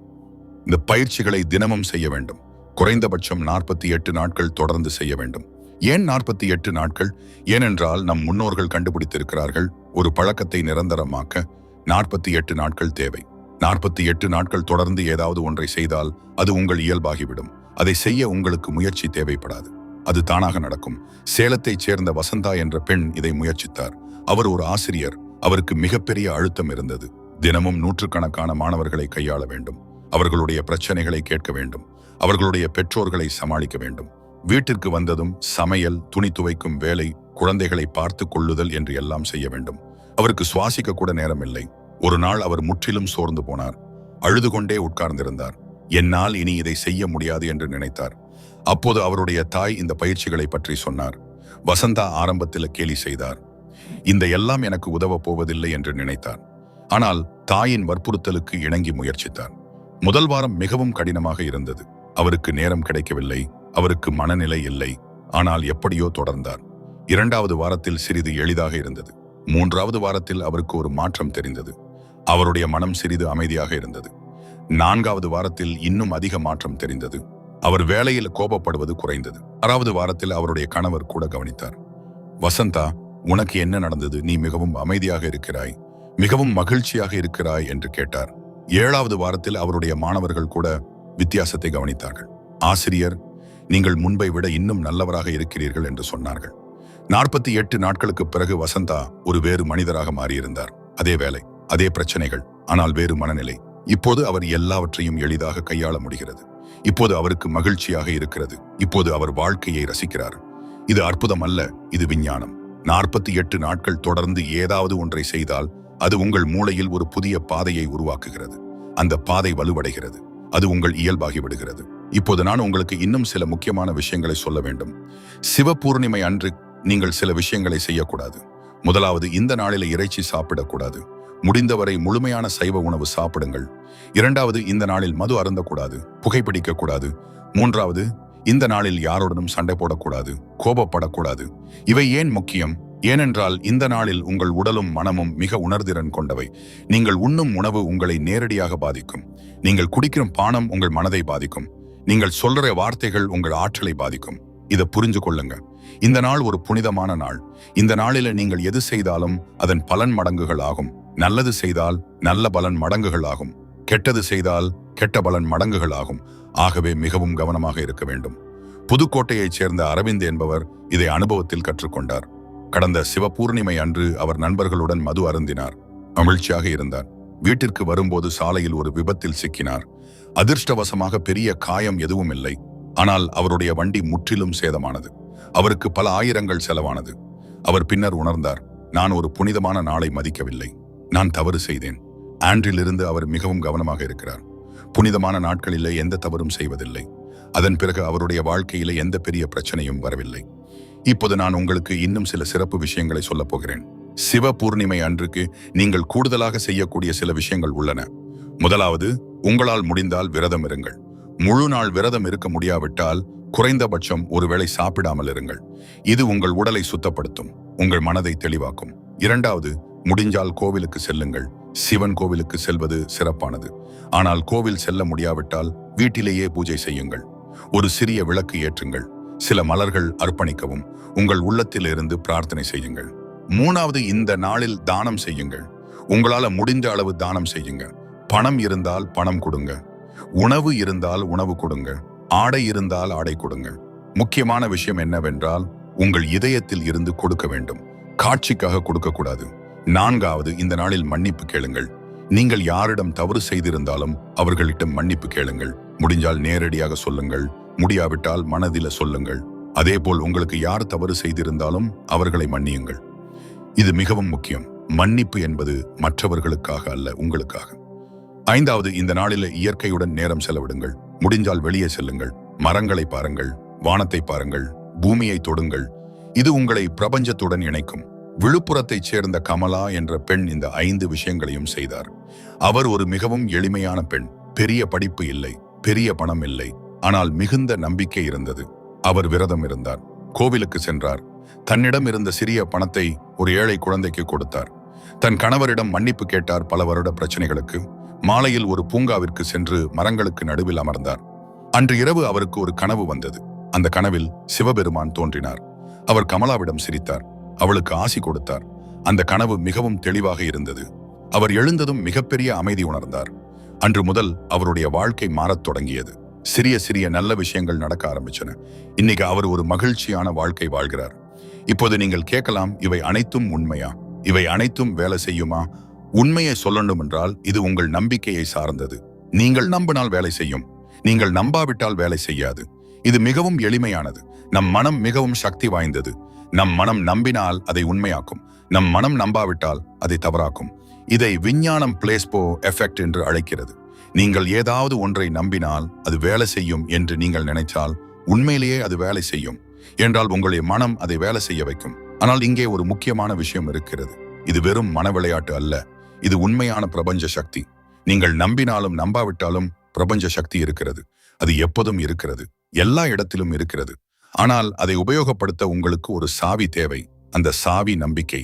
இந்த பயிற்சிகளை தினமும் செய்ய வேண்டும். குறைந்தபட்சம் 48 நாட்கள் தொடர்ந்து செய்ய வேண்டும். ஏன் 48 நாட்கள்? ஏனென்றால் நம் முன்னோர்கள் கண்டுபிடித்திருக்கிறார்கள், ஒரு பழக்கத்தை நிரந்தரமாக்க 48 நாட்கள் தேவை. 48 நாட்கள் தொடர்ந்து ஏதாவது ஒன்றை செய்தால் அது உங்கள் இயல்பாகிவிடும். அதை செய்ய உங்களுக்கு முயற்சி தேவைப்படாது, அது தானாக நடக்கும். சேலத்தைச் சேர்ந்த வசந்தா என்ற பெண் இதை முயற்சித்தார். அவர் ஒரு ஆசிரியர். அவருக்கு மிகப்பெரிய அழுத்தம் இருந்தது. தினமும் நூற்றுக்கணக்கான மாணவர்களை கையாள வேண்டும். அவர்களுடைய பிரச்சனைகளை கேட்க வேண்டும். அவர்களுடைய பெற்றோர்களை சமாளிக்க வேண்டும். வீட்டிற்கு வந்ததும் சமையல், துணி துவைக்கும் வேலை, குழந்தைகளை பார்த்து கொள்ளுதல் என்று எல்லாம் செய்ய வேண்டும். அவருக்கு சுவாசிக்க கூட நேரம் இல்லை. ஒரு நாள் அவர் முற்றிலும் சோர்ந்து போனார். அழுது கொண்டே உட்கார்ந்திருந்தார். என்னால் இனி இதை செய்ய முடியாது என்று நினைத்தார். அப்போது அவருடைய தாய் இந்த பயிற்சிகளை பற்றி சொன்னார். வசந்தா ஆரம்பத்தில் கேலி செய்தார். இந்த எல்லாம் எனக்கு உதவப் போவதில்லை என்று நினைத்தார். ஆனால் தாயின் வற்புறுத்தலுக்கு இணங்கி முயற்சித்தார். முதல் வாரம் மிகவும் கடினமாக இருந்தது. அவருக்கு நேரம் கிடைக்கவில்லை, அவருக்கு மனநிலை இல்லை. ஆனால் எப்படியோ தொடர்ந்தார். 2வது வாரத்தில் சிறிது எளிதாக இருந்தது. 3வது வாரத்தில் அவருக்கு ஒரு மாற்றம் தெரிந்தது. அவருடைய மனம் சிறிது அமைதியாக இருந்தது. 4வது வாரத்தில் இன்னும் அதிக மாற்றம் தெரிந்தது. அவர் வேலையில் கோபப்படுவது குறைந்தது. 6வது வாரத்தில் அவருடைய கணவர் கூட கவனித்தார். வசந்தா, உனக்கு என்ன நடந்தது? நீ மிகவும் அமைதியாக இருக்கிறாய், மிகவும் மகிழ்ச்சியாக இருக்கிறாய் என்று கேட்டார். 7வது வாரத்தில் அவருடைய மாணவர்கள் கூட வித்தியாசத்தை கவனித்தார்கள். ஆசிரியர், நீங்கள் முன்பை விட இன்னும் நல்லவராக இருக்கிறீர்கள் என்று சொன்னார்கள். 48 நாட்களுக்கு பிறகு வசந்தா ஒரு வேறு மனிதராக மாறியிருந்தார். அதே வேலை, அதே பிரச்சனைகள், ஆனால் வேறு மனநிலை. இப்போது அவர் எல்லாவற்றையும் எளிதாக கையாள முடிகிறது. இப்போது அவருக்கு மகிழ்ச்சியாக இருக்கிறது. இப்போது அவர் வாழ்க்கையை ரசிக்கிறார். இது அற்புதம் அல்ல, இது விஞ்ஞானம். 48 நாட்கள் தொடர்ந்து ஏதாவது ஒன்றை செய்தால் அது உங்கள் மூளையில் ஒரு புதிய பாதையை உருவாக்குகிறது. அந்த பாதை வலுவடைகிறது. அது உங்கள் இயல்பாகி விடுகிறது. இப்போது நான் உங்களுக்கு இன்னும் சில முக்கியமான விஷயங்களை சொல்ல வேண்டும். சிவபூர்ணிமை அன்று நீங்கள் சில விஷயங்களை செய்யக்கூடாது. முதலாவது, இந்த நாளில் இறைச்சி சாப்பிடக்கூடாது. முடிந்தவரை முழுமையான சைவ உணவு சாப்பிடுங்கள். 2வது, இந்த நாளில் மது அருந்தக்கூடாது, புகைப்பிடிக்கக்கூடாது. 3வது, இந்த நாளில் யாருடனும் சண்டை போடக்கூடாது, கோபப்படக்கூடாது. இவை ஏன் முக்கியம்? ஏனென்றால் இந்த நாளில் உங்கள் உடலும் மனமும் மிக உணர்திறன் கொண்டவை. நீங்கள் உண்ணும் உணவு உங்களை நேரடியாக பாதிக்கும். நீங்கள் குடிக்கும் பானம் உங்கள் மனதை பாதிக்கும். நீங்கள் சொல்ற வார்த்தைகள் உங்கள் ஆற்றலை பாதிக்கும். இதை புரிஞ்சு கொள்ளுங்க. இந்த நாள் ஒரு புனிதமான நாள். இந்த நாளில நீங்கள் எது செய்தாலும் அதன் பலன் மடங்குகள் ஆகும். நல்லது செய்தால் நல்ல பலன் மடங்குகள் ஆகும். கெட்டது செய்தால் கெட்ட பலன் மடங்குகள் ஆகும். ஆகவே மிகவும் கவனமாக இருக்க வேண்டும். புதுக்கோட்டையைச் சேர்ந்த அரவிந்த் என்பவர் இதை அனுபவத்தில் கற்றுக்கொண்டார். கடந்த சிவபூர்ணிமை அன்று அவர் நண்பர்களுடன் மது அருந்தினார். மகிழ்ச்சியாக இருந்தார். வீட்டிற்கு வரும்போது சாலையில் ஒரு விபத்தில் சிக்கினார். அதிர்ஷ்டவசமாக பெரிய காயம் எதுவும் இல்லை. ஆனால் அவருடைய வண்டி முற்றிலும் சேதமானது. அவருக்கு பல ஆயிரங்கள் செலவானது. அவர் பின்னர் உணர்ந்தார், நான் ஒரு புனிதமான நாளை மதிக்கவில்லை. நான் தவறு செய்தேன். ஆண்டிலிருந்து அவர் மிகவும் கவனமாக இருக்கிறார். புனிதமான நாட்களிலே எந்த தவறும் செய்வதில்லை. அதன் பிறகு அவருடைய வாழ்க்கையிலே எந்த பெரிய பிரச்சனையும் வரவில்லை. இப்போது நான் உங்களுக்கு இன்னும் சில சிறப்பு விஷயங்களை சொல்லப் போகிறேன். சிவ பூர்ணிமை அன்றுக்கு நீங்கள் கூடுதலாக செய்யக்கூடிய சில விஷயங்கள் உள்ளன. முதலாவது, உங்களால் முடிந்தால் விரதம் இருங்கள். முழு நாள் விரதம் இருக்க முடியாவிட்டால் குறைந்தபட்சம் ஒருவேளை சாப்பிடாமல் இருங்கள். இது உங்கள் உடலை சுத்தப்படுத்தும், உங்கள் மனதை தெளிவாக்கும். இரண்டாவது, முடிஞ்சால் கோவிலுக்கு செல்லுங்கள். சிவன் கோவிலுக்கு செல்வது சிறப்பானது. ஆனால் கோவில் செல்ல முடியாவிட்டால் வீட்டிலேயே பூஜை செய்யுங்கள். ஒரு சிறிய விளக்கு ஏற்றுங்கள். சில மலர்கள் அர்ப்பணிக்கவும். உங்கள் உள்ளத்திலிருந்து பிரார்த்தனை செய்யுங்கள். மூணாவது, இந்த நாளில் தானம் செய்யுங்கள். உங்களால முடிந்த அளவு தானம் செய்யுங்க. பணம் இருந்தால் பணம் கொடுங்க. உணவு இருந்தால் உணவு கொடுங்க. ஆடை இருந்தால் ஆடை கொடுங்க. முக்கியமான விஷயம் என்னவென்றால், உங்கள் இதயத்தில் இருந்து கொடுக்க வேண்டும். காட்சிக்காக கொடுக்கக்கூடாது. நான்காவது, இந்த நாளில் மன்னிப்பு கேளுங்கள். நீங்கள் யாரிடம் தவறு செய்திருந்தாலும் அவர்களிடம் மன்னிப்பு கேளுங்கள். முடிஞ்சால் நேரடியாக சொல்லுங்கள். முடியாவிட்டால் மனதில சொல்லுங்கள். அதேபோல் உங்களுக்கு யார் தவறு செய்திருந்தாலும் அவர்களை மன்னியுங்கள். இது மிகவும் முக்கியம். மன்னிப்பு என்பது மற்றவர்களுக்காக அல்ல, உங்களுக்காக. ஐந்தாவது, இந்த நாளில் இயற்கையுடன் நேரம் செலவிடுங்கள். முடிஞ்சால் வெளியே செல்லுங்கள். மரங்களை பாருங்கள், வானத்தை பாருங்கள், பூமியை தொடுங்கள். இது உங்களை பிரபஞ்சத்துடன் இணைக்கும். விழுப்புரத்தைச் சேர்ந்த கமலா என்ற பெண் இந்த 5 விஷயங்களையும் செய்தார். அவர் ஒரு மிகவும் எளிமையான பெண். பெரிய படிப்பு இல்லை, பெரிய பணம் இல்லை, ஆனால் மிகுந்த நம்பிக்கை இருந்தது. அவர் விரதம் இருந்தார். கோவிலுக்கு சென்றார். தன்னிடம் இருந்த சிறிய பணத்தை ஒரு ஏழை குழந்தைக்கு கொடுத்தார். தன் கணவரிடம் மன்னிப்பு கேட்டார் பல வருட பிரச்சனைகளுக்கு. மாலையில் ஒரு பூங்காவிற்கு சென்று மரங்களுக்கு நடுவில் அமர்ந்தார். அன்று இரவு அவருக்கு ஒரு கனவு வந்தது. அந்த கனவில் சிவபெருமான் தோன்றினார். அவர் கமலாவிடம் சிரித்தார். அவளுக்கு ஆசி கொடுத்தார். அந்த கனவு மிகவும் தெளிவாக இருந்தது. அவர் எழுந்ததும் மிகப்பெரிய அமைதி உணர்ந்தார். அன்று முதல் அவருடைய வாழ்க்கை மாறத் தொடங்கியது. சிறிய சிறிய நல்ல விஷயங்கள் நடக்க ஆரம்பிச்சன. இன்னைக்கு அவர் ஒரு மகிழ்ச்சியான வாழ்க்கை வாழ்கிறார். இப்போது நீங்கள் கேட்கலாம், இவை அனைத்தும் உண்மையா? இவை அனைத்தும் வேலை செய்யுமா? உண்மையை சொல்லணும் என்றால் இது உங்கள் நம்பிக்கையை சார்ந்தது. நீங்கள் நம்பினால் வேலை செய்யும். நீங்கள் நம்பாவிட்டால் வேலை செய்யாது. இது மிகவும் எளிமையானது. நம் மனம் மிகவும் சக்தி வாய்ந்தது. நம் மனம் நம்பினால் அதை உண்மையாக்கும். நம் மனம் நம்பாவிட்டால் அதை தவறாக்கும். இதை விஞ்ஞானம் பிளேஸ்போ எஃபெக்ட் என்று அழைக்கிறது. நீங்கள் ஏதாவது ஒன்றை நம்பினால் அது வேலை செய்யும் என்று நீங்கள் நினைத்தால் உண்மையிலேயே அது வேலை செய்யும் என்றால் உங்களுடைய மனம் அதை வேலை செய்ய வைக்கும். ஆனால் இங்கே ஒரு முக்கியமான விஷயம் இருக்கிறது. இது வெறும் மன விளையாட்டு அல்ல. இது உண்மையான பிரபஞ்ச சக்தி. நீங்கள் நம்பினாலும் நம்பாவிட்டாலும் பிரபஞ்ச சக்தி இருக்கிறது. அது எப்போதும் இருக்கிறது, எல்லா இடத்திலும் இருக்கிறது. ஆனால் அதை உபயோகப்படுத்த உங்களுக்கு ஒரு சாவி தேவை. அந்த சாவி நம்பிக்கை.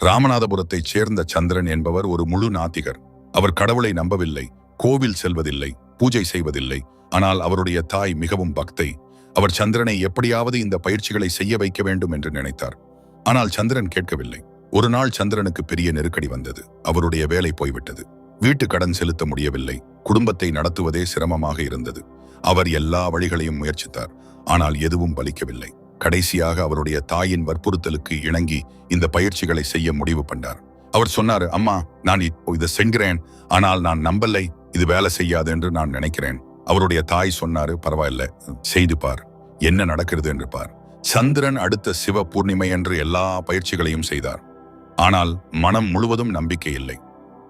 ராமநாதபுரத்தைச் சேர்ந்த சந்திரன் என்பவர் ஒரு முழு நாத்திகர். அவர் கடவுளை நம்பவில்லை, கோவில் செல்வதில்லை, பூஜை செய்வதில்லை. ஆனால் அவருடைய தாய் மிகவும் பக்தை. அவர் சந்திரனை எப்படியாவது இந்த பயிற்சிகளை செய்ய வைக்க வேண்டும் என்று நினைத்தார். ஆனால் சந்திரன் கேட்கவில்லை. ஒரு நாள் சந்திரனுக்கு பெரிய நெருக்கடி வந்தது. அவருடைய வேலை போய்விட்டது. வீட்டு கடன் செலுத்த முடியவில்லை. குடும்பத்தை நடத்துவதே சிரமமாக இருந்தது. அவர் எல்லா வழிகளையும் முயற்சித்தார். ஆனால் எதுவும் பலிக்கவில்லை. கடைசியாக அவருடைய தாயின் வற்புறுத்தலுக்கு இணங்கி இந்த பயிற்சிகளை செய்ய முடிவு பண்ணார். அவர் சொன்னார், அம்மா, நான் இதை செஞ்சுறேன், ஆனால் நான் நம்பலை, இது வேலை செய்யாது என்று நான் நினைக்கிறேன். அவருடைய தாய் சொன்னாரு, பரவாயில்ல, செய்து பார், என்ன நடக்கிறது என்று பார். சந்திரன் அடுத்த சிவ பூர்ணிமை என்று எல்லா பயிற்சிகளையும் செய்தார். ஆனால் மனம் முழுவதும் நம்பிக்கை இல்லை.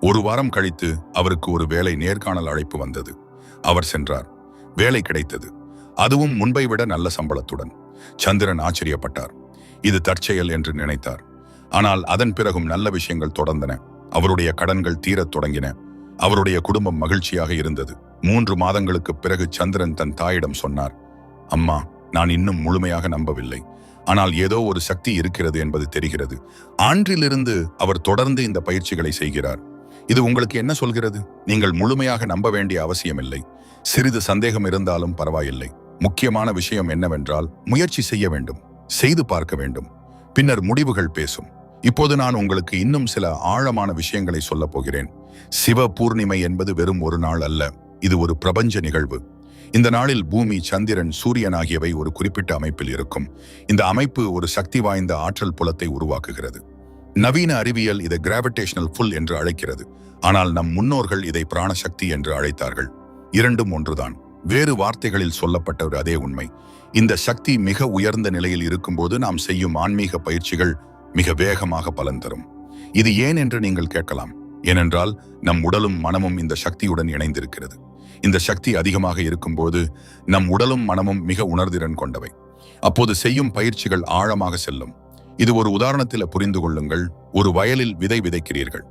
ஒரு வாரம் கழித்து அவருக்கு ஒரு வேலை நேர்காணல் அழைப்பு வந்தது. அவர் சென்றார். வேலை கிடைத்தது. அதுவும் முன்பை விட நல்ல சம்பளத்துடன். சந்திரன் ஆச்சரியப்பட்டார். இது தற்செயல் என்று நினைத்தார். ஆனால் அதன் பிறகும் நல்ல விஷயங்கள் தொடர்ந்தன. அவருடைய கடன்கள் தீரத் தொடங்கின. அவருடைய குடும்பம் மகிழ்ச்சியாக இருந்தது. 3 மாதங்களுக்கு பிறகு சந்திரன் தன் தாயிடம் சொன்னார், அம்மா, நான் இன்னும் முழுமையாக நம்பவில்லை. ஆனால் ஏதோ ஒரு சக்தி இருக்கிறது என்பது தெரிகிறது. ஆன்றிலிருந்து அவர் தொடர்ந்து இந்த பயிற்சிகளை செய்கிறார். இது உங்களுக்கு என்ன சொல்கிறது? நீங்கள் முழுமையாக நம்ப வேண்டிய அவசியமில்லை. சிறிது சந்தேகம் இருந்தாலும் பரவாயில்லை. முக்கியமான விஷயம் என்னவென்றால் முயற்சி செய்ய வேண்டும், செய்து பார்க்க வேண்டும். பின்னர் முடிவுகள் பேசும். இப்போது நான் உங்களுக்கு இன்னும் சில ஆழமான விஷயங்களை சொல்லப் போகிறேன். சிவ பூர்ணிமை என்பது வெறும் ஒரு நாள் அல்ல. இது ஒரு பிரபஞ்ச நிகழ்வு. இந்த நாளில் பூமி, சந்திரன், சூரியன் ஆகியவை ஒரு குறிப்பிட்ட அமைப்பில் இருக்கும். இந்த அமைப்பு ஒரு சக்தி வாய்ந்த ஆற்றல் புலத்தை உருவாக்குகிறது. நவீன அறிவியல் இதை கிராவிடேஷனல் புல் என்று அழைக்கிறது. ஆனால் நம் முன்னோர்கள் இதை பிராணசக்தி என்று அழைத்தார்கள். இரண்டும் ஒன்றுதான். வேறு வார்த்தைகளில் சொல்லப்பட்ட ஒரு அதே உண்மை. இந்த சக்தி மிக உயர்ந்த நிலையில் இருக்கும்போது நாம் செய்யும் ஆன்மீக பயிற்சிகள் மிக வேகமாக பலன் தரும். இது ஏன் என்று நீங்கள் கேட்கலாம். ஏனென்றால் நம் உடலும் மனமும் இந்த சக்தியுடன் இணைந்திருக்கிறது. இந்த சக்தி அதிகமாக இருக்கும்போது நம் உடலும் மனமும் மிக உணர்திறன் கொண்டவை. அப்போது செய்யும் பயிற்சிகள் ஆழமாக செல்லும். இது ஒரு உதாரணத்தில் புரிந்து கொள்ளுங்கள். ஒரு வயலில் விதை விதைக்கிறீர்கள்.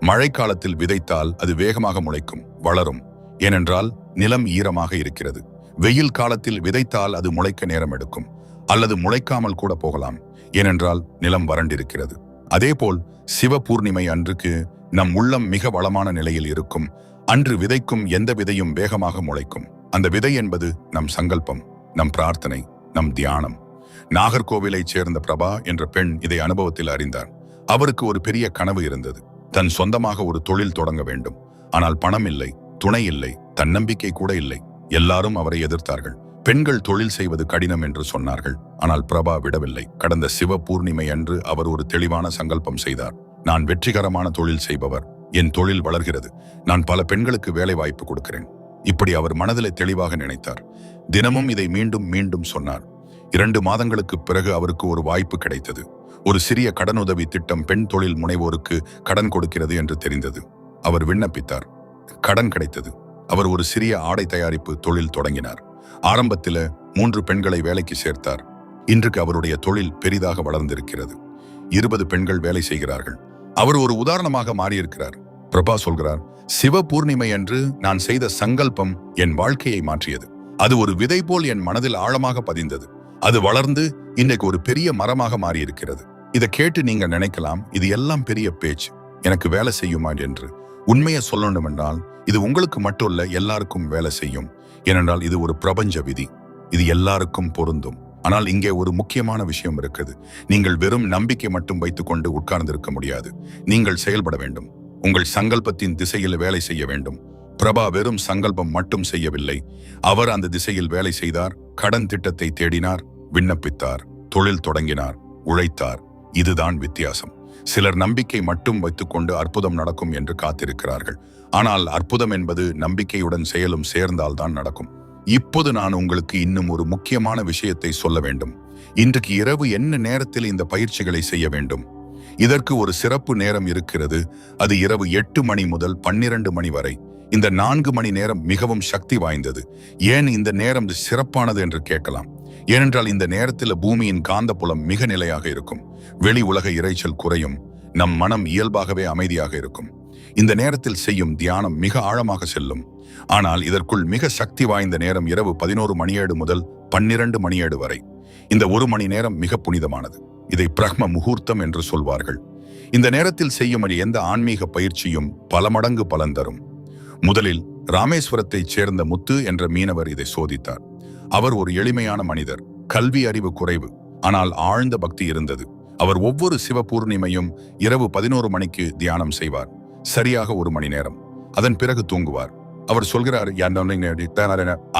மழைக்காலத்தில் விதைத்தால் அது வேகமாக முளைக்கும், வளரும். ஏனென்றால் நிலம் ஈரமாக இருக்கிறது. வெயில் காலத்தில் விதைத்தால் அது முளைக்க நேரம் எடுக்கும், அல்லது முளைக்காமல் கூட போகலாம். ஏனென்றால் நிலம் வறண்டிருக்கிறது. அதேபோல் சிவ பூர்ணிமை அன்றுக்கு நம் உள்ளம் மிக வளமான நிலையில் இருக்கும். அன்று விதைக்கும் எந்த விதையும் வேகமாக முளைக்கும். அந்த விதை என்பது நம் சங்கல்பம், நம் பிரார்த்தனை, நம் தியானம். நாகர்கோவிலைச் சேர்ந்த பிரபா என்ற பெண் இதை அனுபவத்தில் அறிந்தார். அவருக்கு ஒரு பெரிய கனவு இருந்தது. தன் சொந்தமாக ஒரு தொழில் தொடங்க வேண்டும். ஆனால் பணம் இல்லை, துணை இல்லை, தன்னம்பிக்கை கூட இல்லை. எல்லாரும் அவரை எதிர்த்தார்கள். பெண்கள் தொழில் செய்வது கடினம் என்று சொன்னார்கள். ஆனால் பிரபா விடவில்லை. கடந்த சிவ பூர்ணிமை அன்று அவர் ஒரு தெளிவான சங்கல்பம் செய்தார். நான் வெற்றிகரமான தொழில் செய்பவர். என் தொழில் வளர்கிறது. நான் பல பெண்களுக்கு வேலை வாய்ப்பு கொடுக்கிறேன். இப்படி அவர் மனதிலே தெளிவாக நினைத்தார். தினமும் இதை மீண்டும் மீண்டும் சொன்னார். 2 மாதங்களுக்கு பிறகு அவருக்கு ஒரு வாய்ப்பு கிடைத்தது. ஒரு சிறிய கடனுதவி திட்டம் பெண் தொழில் முனைவோருக்கு கடன் கொடுக்கிறது என்று தெரிந்தது. அவர் விண்ணப்பித்தார். கடன் கிடைத்தது. அவர் ஒரு சிறிய ஆடை தயாரிப்பு தொழில் தொடங்கினார். ஆரம்பத்தில் 3 பெண்களை வேலைக்கு சேர்த்தார். இன்றைக்கு அவருடைய தொழில் பெரிதாக வளர்ந்திருக்கிறது. 20 பெண்கள் வேலை செய்கிறார்கள். அவர் ஒரு உதாரணமாக மாறியிருக்கிறார். பிரபா சொல்கிறார், சிவ பூர்ணிமை அன்று நான் செய்த சங்கல்பம் என் வாழ்க்கையை மாற்றியது. அது ஒரு விதை போல் என் மனதில் ஆழமாக பதிந்தது. அது வளர்ந்து இன்றைக்கு ஒரு பெரிய மரமாக மாறியிருக்கிறது. இதை கேட்டு நீங்க நினைக்கலாம், இது எல்லாம் பெரிய பேச்சு, எனக்கு வேலை செய்யுமா என்று. உண்மையை சொல்லணும் என்றால் இது உங்களுக்கு மட்டும் இல்ல, எல்லாருக்கும் வேலை செய்யும். ஏனென்றால் இது ஒரு பிரபஞ்ச விதி. இது எல்லாருக்கும் பொருந்தும். ஆனால் இங்கே ஒரு முக்கியமான விஷயம் இருக்குது. நீங்கள் வெறும் நம்பிக்கை மட்டும் வைத்துக்கொண்டு உட்கார்ந்திருக்க முடியாது. நீங்கள் செயல்பட வேண்டும். உங்கள் சங்கல்பத்தின் திசையில் வேலை செய்ய வேண்டும். பிரபா வெறும் சங்கல்பம் மட்டும் செய்யவில்லை. அவர் அந்த திசையில் வேலை செய்தார். கடன் திட்டத்தை தேடினார், விண்ணப்பித்தார், தொழில் தொடங்கினார், உழைத்தார். இதுதான் வித்தியாசம். சிலர் நம்பிக்கை மட்டும் வைத்துக்கொண்டு அற்புதம் நடக்கும் என்று காத்திருக்கிறார்கள். ஆனால் அற்புதம் என்பது நம்பிக்கையுடன் செயலும் சேர்ந்தால்தான் நடக்கும். இப்போது நான் உங்களுக்கு இன்னும் ஒரு முக்கியமான விஷயத்தை சொல்ல வேண்டும். இன்றைக்கு இரவு என்ன நேரத்தில் இந்த பயிற்சிகளை செய்ய வேண்டும்? இதற்கு ஒரு சிறப்பு நேரம் இருக்கிறது. அது இரவு 8 மணி முதல் 12 மணி வரை. இந்த 4 மணி நேரம் மிகவும் சக்தி வாய்ந்தது. ஏன் இந்த நேரம் சிறப்பானது என்று கேட்கலாம். ஏனென்றால் இந்த நேரத்தில் பூமியின் காந்தப்புலம் மிக நிலையாக இருக்கும். வெளி உலக இரைச்சல் குறையும். நம் மனம் இயல்பாகவே அமைதியாக இருக்கும். இந்த நேரத்தில் செய்யும் தியானம் மிக ஆழமாக செல்லும். ஆனால் இதற்குள் மிக சக்தி வாய்ந்த நேரம் இரவு 11 மணியேடு முதல் 12 மணியேடு வரை. இந்த 1 மணி நேரம் மிக புனிதமானது. இதை பிரம்ம முகூர்த்தம் என்று சொல்வார்கள். இந்த நேரத்தில் செய்யும் எந்த ஆன்மீக பயிற்சியும் பல மடங்கு பலன் தரும். முதலில் ராமேஸ்வரத்தைச் சேர்ந்த முத்து என்ற மீனவர் இதை சோதித்தார். அவர் ஒரு எளிமையான மனிதர். கல்வி அறிவு குறைவு, ஆனால் ஆழ்ந்த பக்தி இருந்தது. அவர் ஒவ்வொரு சிவ பூர்ணிமையும் இரவு 11 மணிக்கு தியானம் செய்வார். சரியாக 1 மணி நேரம். அதன் பிறகு தூங்குவார். அவர் சொல்கிறார்,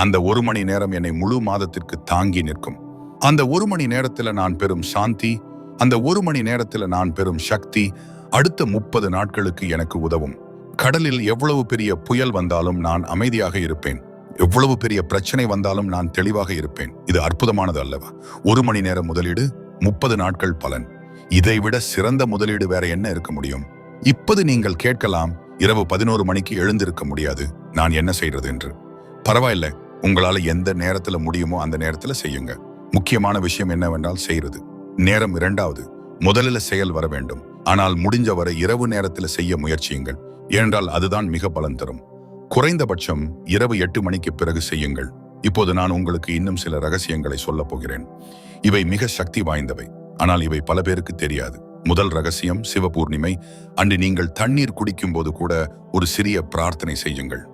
அந்த 1 மணி நேரம் என்னை முழு மாதத்திற்கு தாங்கி நிற்கும். அந்த 1 மணி நேரத்தில் நான் பெறும் சாந்தி, அந்த 1 மணி நேரத்தில் நான் பெறும் சக்தி அடுத்த 30 நாட்களுக்கு எனக்கு உதவும். கடலில் எவ்வளவு பெரிய புயல் வந்தாலும் நான் அமைதியாக இருப்பேன். எவ்வளவு பெரிய பிரச்சனை வந்தாலும் நான் தெளிவாக இருப்பேன். இது அற்புதமானது அல்லவா? 1 மணி நேரம் முதலீடு, 30 நாட்கள் பலன். இதைவிட சிறந்த முதலீடு வேற என்ன இருக்க முடியும்? இப்போது நீங்கள் கேட்கலாம், இரவு 11 மணிக்கு எழுந்திருக்க முடியாது, நான் என்ன செய்யறது என்று. பரவாயில்ல, உங்களால எந்த நேரத்துல முடியுமோ அந்த நேரத்துல செய்யுங்க. முக்கியமான விஷயம் என்னவென்றால் செய்யறது. நேரம் 2வது. முதலில் செயல் வர வேண்டும். ஆனால் முடிஞ்சவரை இரவு நேரத்தில் செய்ய முயற்சியுங்கள். ஏனென்றால் அதுதான் மிக பலன் தரும். குறைந்தபட்சம் இரவு 8 மணிக்கு பிறகு செய்யுங்கள். இப்போது நான் உங்களுக்கு இன்னும் சில ரகசியங்களை சொல்லப் போகிறேன். இவை மிக சக்தி வாய்ந்தவை. ஆனால் இவை பல பேருக்கு தெரியாது. முதல் ரகசியம், சிவ பூர்ணிமை அன்று நீங்கள் தண்ணீர் குடிக்கும் போது கூட ஒரு சிறிய பிரார்த்தனை செய்யுங்கள்.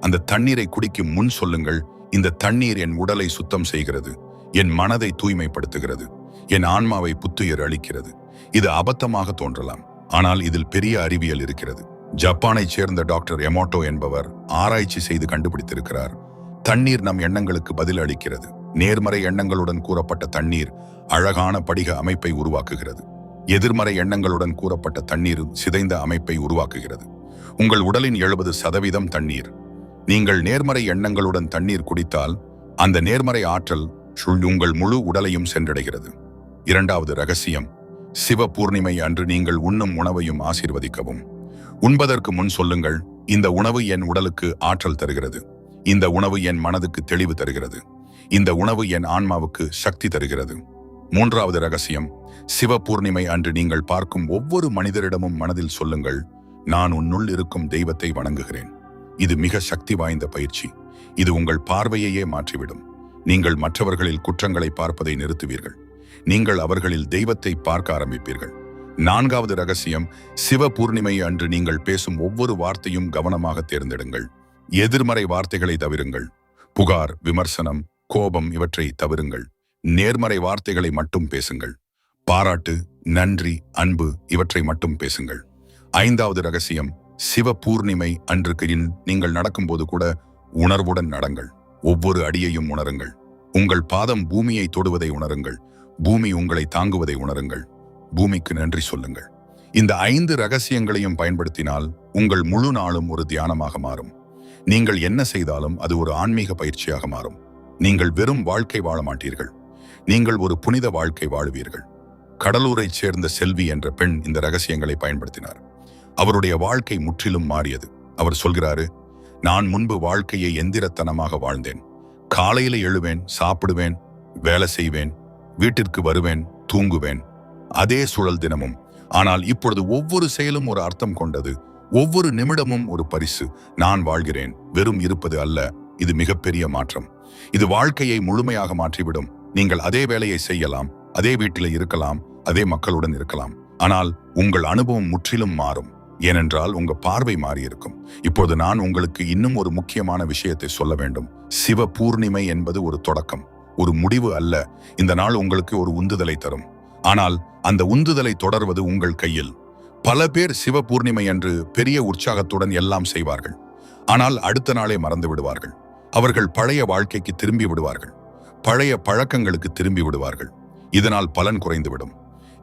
அந்த தண்ணீரை குடிக்கும் முன் சொல்லுங்கள், இந்த தண்ணீர் என் உடலை சுத்தம் செய்கிறது, என் மனதை தூய்மைப்படுத்துகிறது, என் ஆன்மாவை புத்துயிர் அளிக்கிறது. இது அபத்தமாக தோன்றலாம், ஆனால் இதில் பெரிய அறிவியல் இருக்கிறது. ஜப்பானைச் சேர்ந்த டாக்டர் எமோட்டோ என்பவர் ஆராய்ச்சி செய்து கண்டுபிடித்திருக்கிறார். தண்ணீர் நம் எண்ணங்களுக்கு பதில் அளிக்கிறது. நேர்மறை எண்ணங்களுடன் கூறப்பட்ட தண்ணீர் அழகான படிக அமைப்பை உருவாக்குகிறது. எதிர்மறை எண்ணங்களுடன் கூறப்பட்ட தண்ணீர் சிதைந்த அமைப்பை உருவாக்குகிறது. உங்கள் உடலின் 70% தண்ணீர். நீங்கள் நேர்மறை எண்ணங்களுடன் தண்ணீர் குடித்தால் அந்த நேர்மறை ஆற்றல் உங்கள் முழு உடலையும் சென்றடைகிறது. இரண்டாவது ரகசியம், சிவ பூர்ணிமை அன்று நீங்கள் உண்ணும் உணவையும் ஆசீர்வதிக்கவும். உண்பதற்கு முன் சொல்லுங்கள், இந்த உணவு என் உடலுக்கு ஆற்றல் தருகிறது. இந்த உணவு என் மனதுக்கு தெளிவு தருகிறது. இந்த உணவு என் ஆன்மாவுக்கு சக்தி தருகிறது. மூன்றாவது ரகசியம், சிவ பூர்ணிமை அன்று நீங்கள் பார்க்கும் ஒவ்வொரு மனிதரிடமும் மனதில் சொல்லுங்கள், நான் உன்னுள் இருக்கும் தெய்வத்தை வணங்குகிறேன். இது மிக சக்தி வாய்ந்த பயிற்சி. இது உங்கள் பார்வையையே மாற்றிவிடும். நீங்கள் மற்றவர்களில் குற்றங்களை பார்ப்பதை நிறுத்துவீர்கள். நீங்கள் அவர்களில் தெய்வத்தை பார்க்க ஆரம்பிப்பீர்கள். நான்காவது ரகசியம், சிவ பூர்ணிமை அன்று நீங்கள் பேசும் ஒவ்வொரு வார்த்தையும் கவனமாக தேர்ந்தெடுங்கள். எதிர்மறை வார்த்தைகளை தவிருங்கள். புகார், விமர்சனம், கோபம் இவற்றை தவிருங்கள். நேர்மறை வார்த்தைகளை மட்டும் பேசுங்கள். பாராட்டு, நன்றி, அன்பு இவற்றை மட்டும் பேசுங்கள். ஐந்தாவது ரகசியம், சிவ பூர்ணிமை அன்று நீங்கள் நடக்கும்போது கூட உணர்வுடன் நடங்கள். ஒவ்வொரு அடியையும் உணருங்கள். உங்கள் பாதம் பூமியை தொடுவதை உணருங்கள். பூமி உங்களை தாங்குவதை உணருங்கள். பூமிக்கு நன்றி சொல்லுங்கள். இந்த 5 ரகசியங்களையும் பயன்படுத்தினால் உங்கள் முழு நாளும் ஒரு தியானமாக மாறும். நீங்கள் என்ன செய்தாலும் அது ஒரு ஆன்மீக பயிற்சியாக மாறும். நீங்கள் வெறும் வாழ்க்கை வாழ மாட்டீர்கள். நீங்கள் ஒரு புனித வாழ்க்கை வாழுவீர்கள். கடலூரைச் சேர்ந்த செல்வி என்ற பெண் இந்த ரகசியங்களை பயன்படுத்தினார். அவருடைய வாழ்க்கை முற்றிலும் மாறியது. அவர் சொல்கிறாரு, நான் முன்பு வாழ்க்கையை எந்திரத்தனமாக வாழ்ந்தேன். காலையில எழுவேன், சாப்பிடுவேன், வேலை செய்வேன், வீட்டிற்கு வருவேன், தூங்குவேன். அதே சுழல் தினமும். ஆனால் இப்பொழுது ஒவ்வொரு செயலும் ஒரு அர்த்தம் கொண்டது. ஒவ்வொரு நிமிடமும் ஒரு பரிசு. நான் வாழ்கிறேன், வெறும் இருப்பது அல்ல. இது மிகப்பெரிய மாற்றம். இது வாழ்க்கையை முழுமையாக மாற்றிவிடும். நீங்கள் அதே வேலையை செய்யலாம், அதே வீட்டில் இருக்கலாம், அதே மக்களுடன் இருக்கலாம். ஆனால் உங்கள் அனுபவம் முற்றிலும் மாறும். ஏனென்றால் உங்க பார்வை மாறியிருக்கும். இப்போது நான் உங்களுக்கு இன்னும் ஒரு முக்கியமான விஷயத்தை சொல்ல வேண்டும். சிவ பூர்ணிமை என்பது ஒரு தொடக்கம், ஒரு முடிவு அல்ல. இந்த நாள் உங்களுக்கு ஒரு உந்துதலை தரும். ஆனால் அந்த உந்துதலை தொடர்வது உங்கள் கையில். பல பேர் சிவ பூர்ணிமை அன்று பெரிய உற்சாகத்துடன் எல்லாம் செய்வார்கள். ஆனால் அடுத்த நாளே மறந்து விடுவார்கள். அவர்கள் பழைய வாழ்க்கைக்கு திரும்பி விடுவார்கள். பழைய பழக்கங்களுக்கு திரும்பி விடுவார்கள். இதனால் பலன் குறைந்துவிடும்.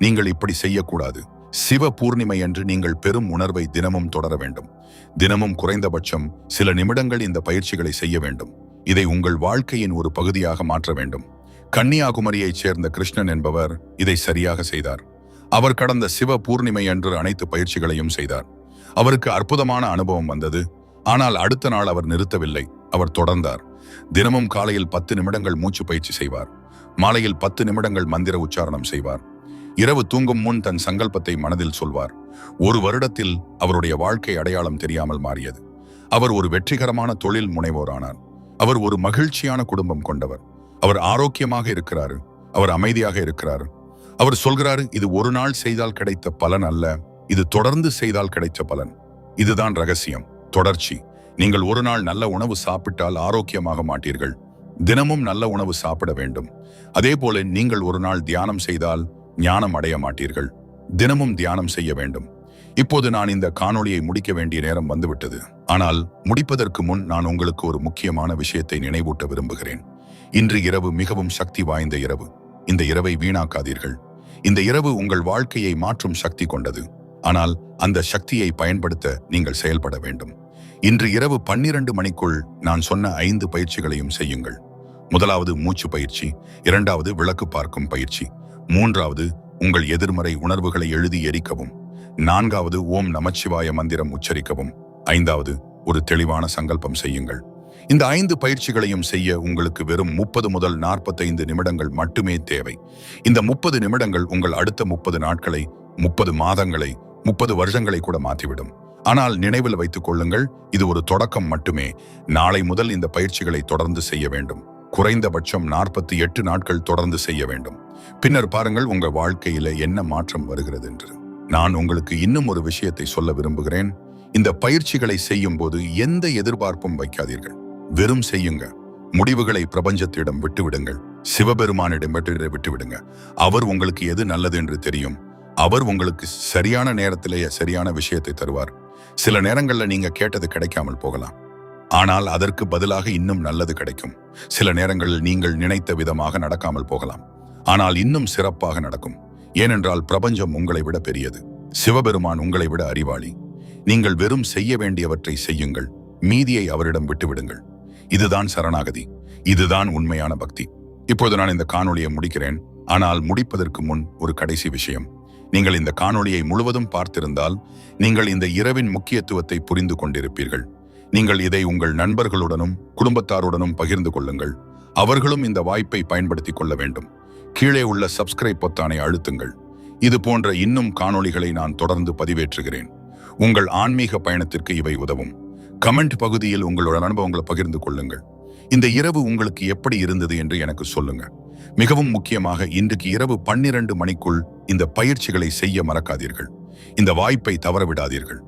நீங்கள் இப்படி செய்யக்கூடாது. சிவ பூர்ணிமை அன்று நீங்கள் பெரும் உணர்வை தினமும் தொடர வேண்டும். தினமும் குறைந்தபட்சம் சில நிமிடங்கள் இந்த பயிற்சிகளை செய்ய வேண்டும். இதை உங்கள் வாழ்க்கையின் ஒரு பகுதியாக மாற்ற வேண்டும். கன்னியாகுமரியைச் சேர்ந்த கிருஷ்ணன் என்பவர் இதை சரியாக செய்தார். அவர் கடந்த சிவ பூர்ணிமை அன்று அனைத்து பயிற்சிகளையும் செய்தார். அவருக்கு அற்புதமான அனுபவம் வந்தது. ஆனால் அடுத்த நாள் அவர் நிறுத்தவில்லை. அவர் தொடர்ந்தார். தினமும் காலையில் 10 நிமிடங்கள் மூச்சு பயிற்சி செய்வார். மாலையில் 10 நிமிடங்கள் மந்திர உச்சாரணம் செய்வார். இரவு தூங்கும் முன் தன் சங்கல்பத்தை மனதில் சொல்வார். ஒரு வருடத்தில் அவருடைய வாழ்க்கை அடையாளம் தெரியாமல் மாறியது. அவர் ஒரு வெற்றிகரமான தொழில் முனைவோரானார். அவர் ஒரு மகிழ்ச்சியான குடும்பம் கொண்டவர். அவர் ஆரோக்கியமாக இருக்கிறார். அவர் அமைதியாக இருக்கிறார். அவர் சொல்கிறாரு, இது ஒரு நாள் செய்தால் கிடைத்த பலன் அல்ல, இது தொடர்ந்து செய்தால் கிடைத்த பலன். இதுதான் ரகசியம், தொடர்ச்சி. நீங்கள் ஒரு நாள் நல்ல உணவு சாப்பிட்டால் ஆரோக்கியமாக மாட்டீர்கள். தினமும் நல்ல உணவு சாப்பிட வேண்டும். அதே போல நீங்கள் ஒரு நாள் தியானம் செய்தால் ஞானம் அடைய மாட்டீர்கள். தினமும் தியானம் செய்ய வேண்டும். இப்போது நான் இந்த காணொளியை முடிக்க வேண்டிய நேரம் வந்துவிட்டது. ஆனால் முடிப்பதற்கு முன் நான் உங்களுக்கு ஒரு முக்கியமான விஷயத்தை நினைவூட்ட விரும்புகிறேன். இன்று இரவு மிகவும் சக்தி வாய்ந்த இரவு. இந்த இரவை வீணாக்காதீர்கள். இந்த இரவு உங்கள் வாழ்க்கையை மாற்றும் சக்தி கொண்டது. ஆனால் அந்த சக்தியை பயன்படுத்த நீங்கள் செயல்பட வேண்டும். இன்று இரவு 12 மணிக்குள் நான் சொன்ன 5 பயிற்சிகளையும் செய்யுங்கள். முதலாவது மூச்சு பயிற்சி, இரண்டாவது விளக்கு பார்க்கும் பயிற்சி, மூன்றாவது உங்கள் எதிர்மறை உணர்வுகளை எழுதி எரிக்கவும், நான்காவது ஓம் நமச்சிவாய மந்திரம் உச்சரிக்கவும், ஐந்தாவது ஒரு தெளிவான சங்கல்பம் செய்யுங்கள். இந்த 5 பயிற்சிகளையும் செய்ய உங்களுக்கு வெறும் 30 முதல் 45 நிமிடங்கள் மட்டுமே தேவை. இந்த 30 நிமிடங்கள் உங்கள் அடுத்த 30 நாட்களை, 30 மாதங்களை, 30 வருஷங்களை கூட மாற்றிவிடும். ஆனால் நினைவில் வைத்துக் கொள்ளுங்கள், இது ஒரு தொடக்கம் மட்டுமே. நாளை முதல் இந்த பயிற்சிகளை தொடர்ந்து செய்ய வேண்டும். குறைந்தபட்சம் 48 நாட்கள் தொடர்ந்து செய்ய வேண்டும். பின்னர் பாருங்கள் உங்கள் வாழ்க்கையில என்ன மாற்றம் வருகிறது என்று. நான் உங்களுக்கு இன்னும் ஒரு விஷயத்தை சொல்ல விரும்புகிறேன். இந்த பயிற்சிகளை செய்யும் போது எந்த எதிர்பார்ப்பும் வைக்காதீர்கள். வெறும் செய்யுங்க. முடிவுகளை பிரபஞ்சத்திடம் விட்டுவிடுங்கள். சிவபெருமானிடம் விட்டுவிடுங்க. அவர் உங்களுக்கு எது நல்லது என்று தெரியும். அவர் உங்களுக்கு சரியான நேரத்திலேயே சரியான விஷயத்தை தருவார். சில நேரங்கள்ல நீங்க கேட்டது கிடைக்காமல் போகலாம். ஆனால் அதற்கு பதிலாக இன்னும் நல்லது கிடைக்கும். சில நேரங்களில் நீங்கள் நினைத்த விதமாக நடக்காமல் போகலாம், ஆனால் இன்னும் சிறப்பாக நடக்கும். ஏனென்றால் பிரபஞ்சம் உங்களை விட பெரியது. சிவபெருமான் உங்களை விட அறிவாளி. நீங்கள் வெறும் செய்ய வேண்டியவற்றை செய்யுங்கள், மீதியை அவரிடம் விட்டுவிடுங்கள். இதுதான் சரணாகதி, இதுதான் உண்மையான பக்தி. இப்போது நான் இந்த காணொளியை முடிக்கிறேன். ஆனால் முடிப்பதற்கு முன் ஒரு கடைசி விஷயம். நீங்கள் இந்த காணொளியை முழுவதும் பார்த்திருந்தால் நீங்கள் இந்த இரவின் முக்கியத்துவத்தை புரிந்து கொண்டிருப்பீர்கள். நீங்கள் இதை உங்கள் நண்பர்களுடனும் குடும்பத்தாருடனும் பகிர்ந்து கொள்ளுங்கள். அவர்களும் இந்த வாய்ப்பை பயன்படுத்திக் கொள்ள வேண்டும். கீழே உள்ள சப்ஸ்கிரைப் பொத்தானை அழுத்துங்கள். இது போன்ற இன்னும் காணொளிகளை நான் தொடர்ந்து பதிவேற்றுகிறேன். உங்கள் ஆன்மீக பயணத்திற்கு இவை உதவும். கமெண்ட் பகுதியில் உங்களோட அனுபவங்களை பகிர்ந்து கொள்ளுங்கள். இந்த இரவு உங்களுக்கு எப்படி இருந்தது என்று எனக்கு சொல்லுங்க. மிகவும் முக்கியமாக இன்றைக்கு இரவு 12 மணிக்குள் இந்த பயிற்சிகளை செய்ய மறக்காதீர்கள். இந்த வாய்ப்பை தவறவிடாதீர்கள்.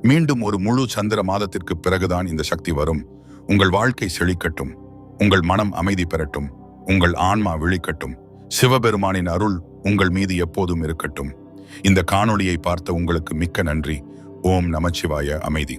மீண்டும் ஒரு முழு சந்திர மாதத்திற்கு பிறகுதான் இந்த சக்தி வரும். உங்கள் வாழ்க்கை செழிக்கட்டும், உங்கள் மனம் அமைதி பெறட்டும், உங்கள் ஆன்மா விழிக்கட்டும். சிவபெருமானின் அருள் உங்கள் மீது எப்போதும் இருக்கட்டும். இந்த காணொளியை பார்த்த உங்களுக்கு மிக்க நன்றி. ஓம் நமச்சிவாய. அமைதி.